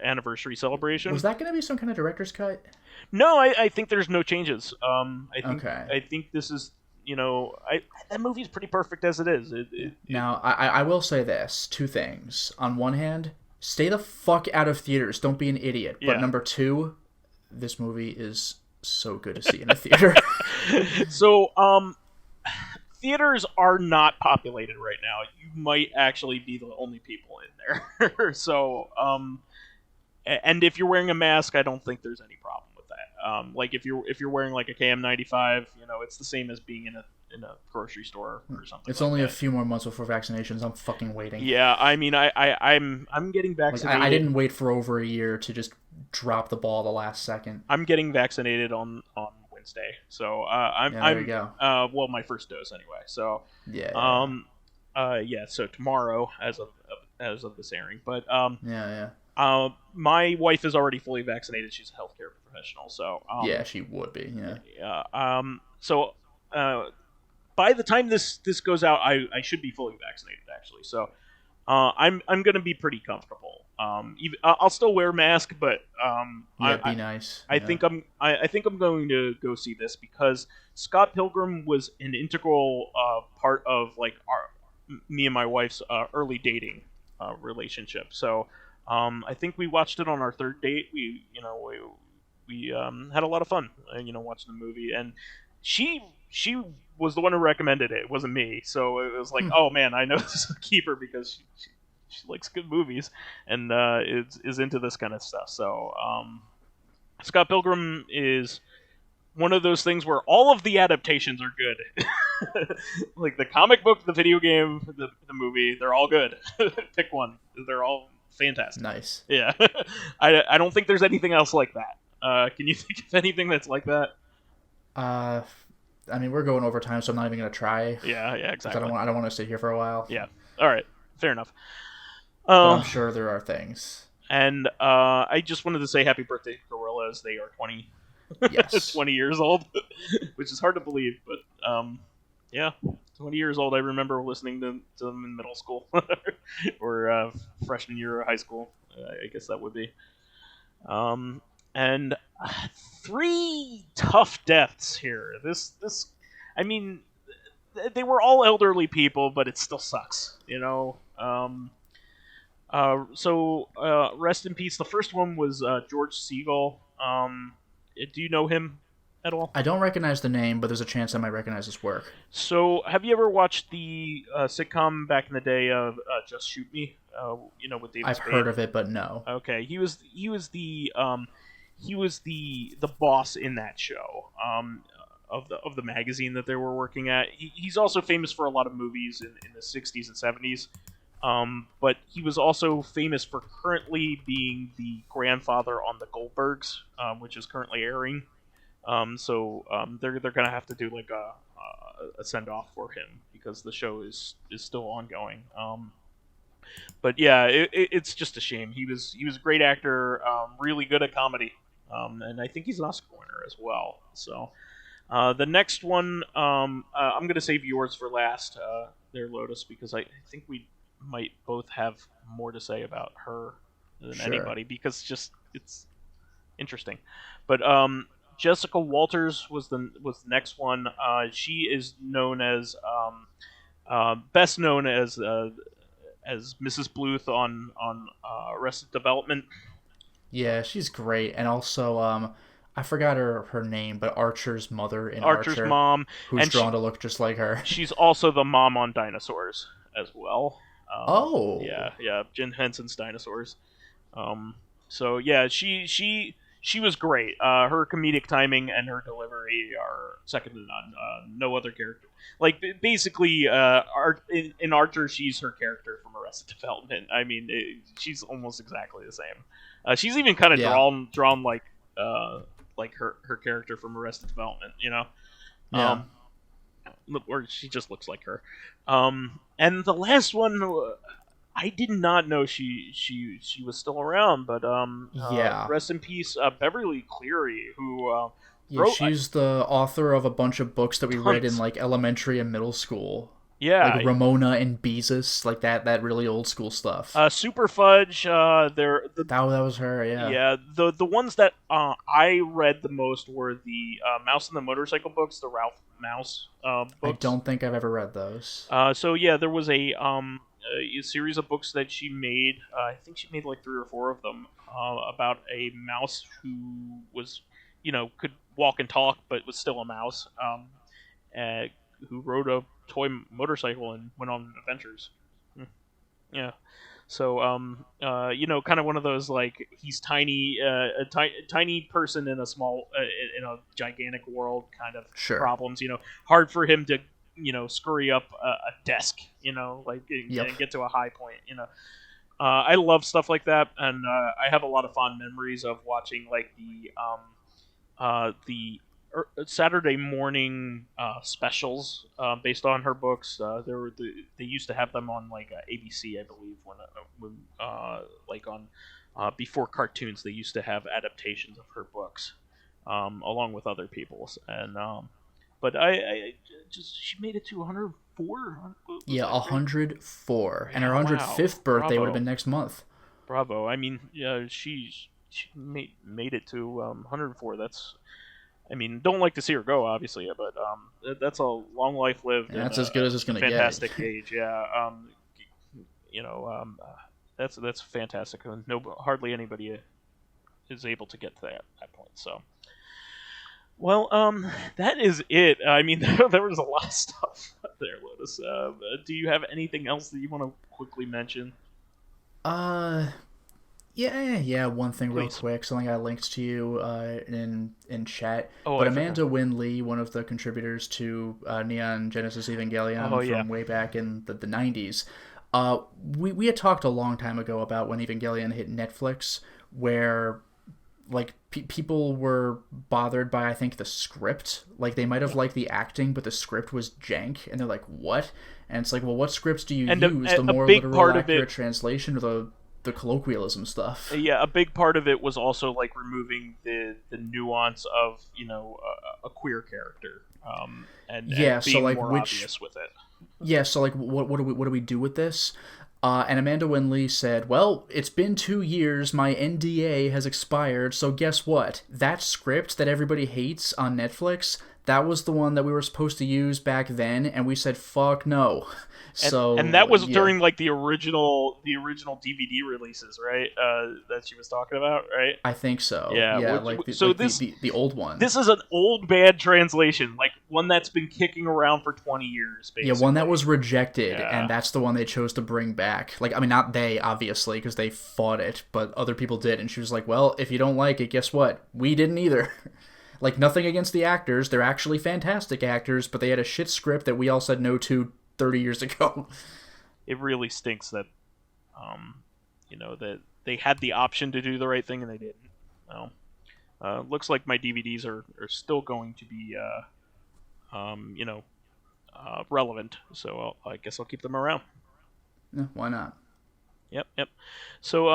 Anniversary celebration. Was that going to be some kind of director's cut? No, I think there's no changes. I think this is, that movie's pretty perfect as it is. Now, I will say this, two things. On one hand, stay the fuck out of theaters. Don't be an idiot. Yeah. But number two, this movie is so good to see in a theater. So, theaters are not populated right now. You might actually be the only people in there. So, and if you're wearing a mask, I don't think there's any problem with that. Like if you're wearing like a KN95, it's the same as being in a grocery store or something. It's only a few more months before vaccinations. I'm fucking waiting. Yeah, I mean, I'm getting vaccinated. I didn't wait for over a year to just drop the ball the last second. I'm getting vaccinated on Wednesday, so there you go. Well, my first dose anyway. So yeah. So tomorrow, as of this airing, but yeah. My wife is already fully vaccinated. She's a healthcare professional, so yeah, she would be. Yeah. So by the time this goes out, I should be fully vaccinated actually. So I'm gonna be pretty comfortable. I'll still wear a mask, but be nice. I think I'm going to go see this because Scott Pilgrim was an integral part of like me and my wife's early dating relationship. So I think we watched it on our third date. We had a lot of fun, watching the movie, and she was the one who recommended it. It wasn't me. So it was like, oh man, I know this is a keeper because she likes good movies and is into this kind of stuff. So Scott Pilgrim is one of those things where all of the adaptations are good. Like the comic book, the video game, the movie, they're all good. Pick one. They're all fantastic. Nice. Yeah. I don't think there's anything else like that. Can you think of anything that's like that? I mean, we're going over time, so I'm not even going to try. Yeah, exactly. I don't want to sit here for a while. Yeah. All right. Fair enough. But I'm sure there are things. And I just wanted to say happy birthday to Gorillaz. They are 20. Yes. 20 years old, which is hard to believe, but yeah, 20 years old. I remember listening to them in middle school or freshman year of high school. I guess that would be. And 3 tough deaths here. This, I mean, they were all elderly people, but it still sucks, So rest in peace. The first one was George Segal. Do you know him at all? I don't recognize the name, but there's a chance I might recognize his work. So, have you ever watched the sitcom back in the day of Just Shoot Me? With David Spade? I've heard of it, but no. Okay, he was the boss in that show of the magazine that they were working at. He's also famous for a lot of movies in the 60s and 70s. But he was also famous for currently being the grandfather on the Goldbergs, which is currently airing. So they're gonna have to do like a send off for him because the show is still ongoing. But yeah, it's just a shame. He was a great actor, really good at comedy, and I think he's an Oscar winner as well. So the next one, I'm gonna save yours for last, there, Lotus, because I think we might both have more to say about her than Sure. anybody, because just it's interesting. But Jessica Walters was the next one. She is known as best known as Mrs. Bluth on Arrested Development. Yeah, she's great, and also I forgot her name, but Archer's mother in Archer's Archer, mom, who's and drawn to look just like her. she's also the mom on Dinosaurs as well. Oh, Yeah, Jim Henson's Dinosaurs. So yeah, she was great. Her comedic timing and her delivery are second to none. No other character. Like basically, in Archer, she's her character from Arrested Development. I mean, she's almost exactly the same. She's even kind of drawn like her character from Arrested Development. You know, yeah. or she just looks like her. And the last one, I did not know she was still around, but Yeah. rest in peace, Beverly Cleary, who Yeah, wrote she's the author of a bunch of books that we read in tons. like elementary and middle school. Yeah, Like Ramona and Beezus, like that really old school stuff. Super Fudge. That was her, yeah. Yeah, the ones that I read the most were the Mouse and the Motorcycle books, the Ralph Mouse books. I don't think I've ever read those. So yeah, there was a series of books that she made. I think she made like 3 or 4 of them about a mouse who was, could walk and talk, but was still a mouse. Who rode a toy motorcycle and went on adventures. Yeah. So, kind of one of those, like, he's tiny, a tiny person in a small, in a gigantic world kind of problems. Hard for him to, scurry up a desk. And get to a high point. I love stuff like that, and I have a lot of fond memories of watching like the Saturday morning specials based on her books. They used to have them on like ABC, I believe, when like on before cartoons. They used to have adaptations of her books along with other people's, and but I just she made it to 104. Yeah, 104, and her 105th birthday would have been next month. Bravo! I mean, she made it to 104. I mean, don't like to see her go, obviously, but that's a long life lived. Yeah, that's as good as it's going to get. Fantastic age, yeah. That's fantastic. Hardly anybody is able to get to that point. So, well, that is it. I mean, there was a lot of stuff there, Lotus. Do you have anything else that you want to quickly mention? Yeah, one thing real quick. Something I linked to you in chat. But Amanda Wynn Lee, one of the contributors to Neon Genesis Evangelion from way back in the 90s, we had talked a long time ago about when Evangelion hit Netflix, where like people were bothered by, I think, the script. Like they might have liked the acting, but the script was jank, and they're like, "What?" And it's like, well, what scripts do you use? The more literal, accurate translation, or the colloquialism stuff? Yeah, a big part of it was also like removing the nuance of a queer character, and being so like more obvious with it. Yeah, so like what do we do with this? And Amanda Wynn Lee said, well, it's been 2 years, my NDA has expired, so guess what? That script that everybody hates on Netflix, that was the one that we were supposed to use back then, and we said, fuck no. And that was during like the original DVD releases, right? That she was talking about, right? I think so. Yeah. The old one. This is an old bad translation, like one that's been kicking around for 20 years, basically. Yeah, one that was rejected, and that's the one they chose to bring back. Like, I mean, not they, obviously, because they fought it, but other people did, and she was like, well, if you don't like it, guess what? We didn't either. Like, nothing against the actors. They're actually fantastic actors, but they had a shit script that we all said no to 30 years ago. It really stinks that, that they had the option to do the right thing and they didn't. Well, looks like my DVDs are still going to be, relevant. So I guess I'll keep them around. Yeah, why not? Yep. So,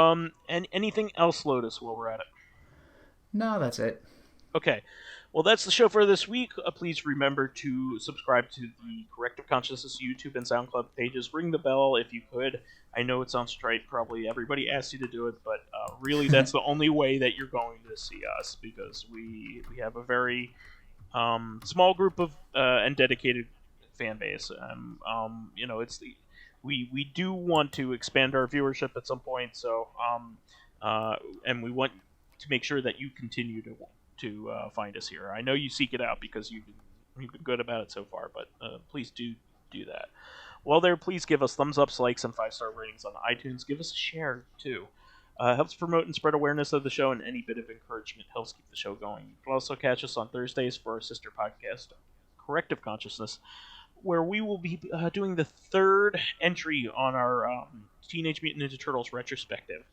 and anything else, Lotus, while we're at it? No, that's it. Okay. Well, that's the show for this week. Please remember to subscribe to the Corrective Consciousness YouTube and SoundCloud pages. Ring the bell if you could. I know it sounds trite. Probably everybody asks you to do it, but really that's the only way that you're going to see us, because we have a very small group of and dedicated fan base. It's we do want to expand our viewership at some point. So and we want to make sure that you continue to find us here. I know you seek it out because you've been good about it so far, but please do that. While there, please give us thumbs ups, likes, and 5-star ratings on iTunes. Give us a share too. Helps promote and spread awareness of the show, and any bit of encouragement helps keep the show going. You can also catch us on Thursdays for our sister podcast, Corrective Consciousness, where we will be doing the third entry on our Teenage Mutant Ninja Turtles retrospective.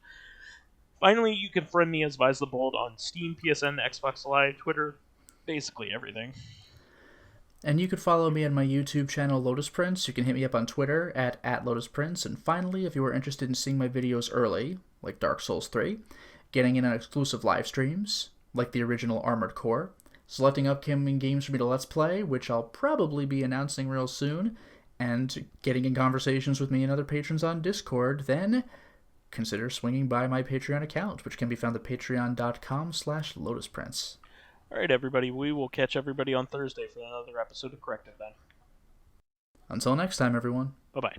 Finally, you can friend me as vysethebold on Steam, PSN, Xbox Live, Twitter, basically everything. And you can follow me on my YouTube channel, Lotus Prince. You can hit me up on Twitter at Lotus Prince. And finally, if you are interested in seeing my videos early, like Dark Souls 3, getting in on exclusive live streams, like the original Armored Core, selecting upcoming games for me to Let's Play, which I'll probably be announcing real soon, and getting in conversations with me and other patrons on Discord, then consider swinging by my Patreon account, which can be found at patreon.com/LotusPrince. All right, everybody. We will catch everybody on Thursday for another episode of Corrective then. Until next time, everyone. Bye-bye.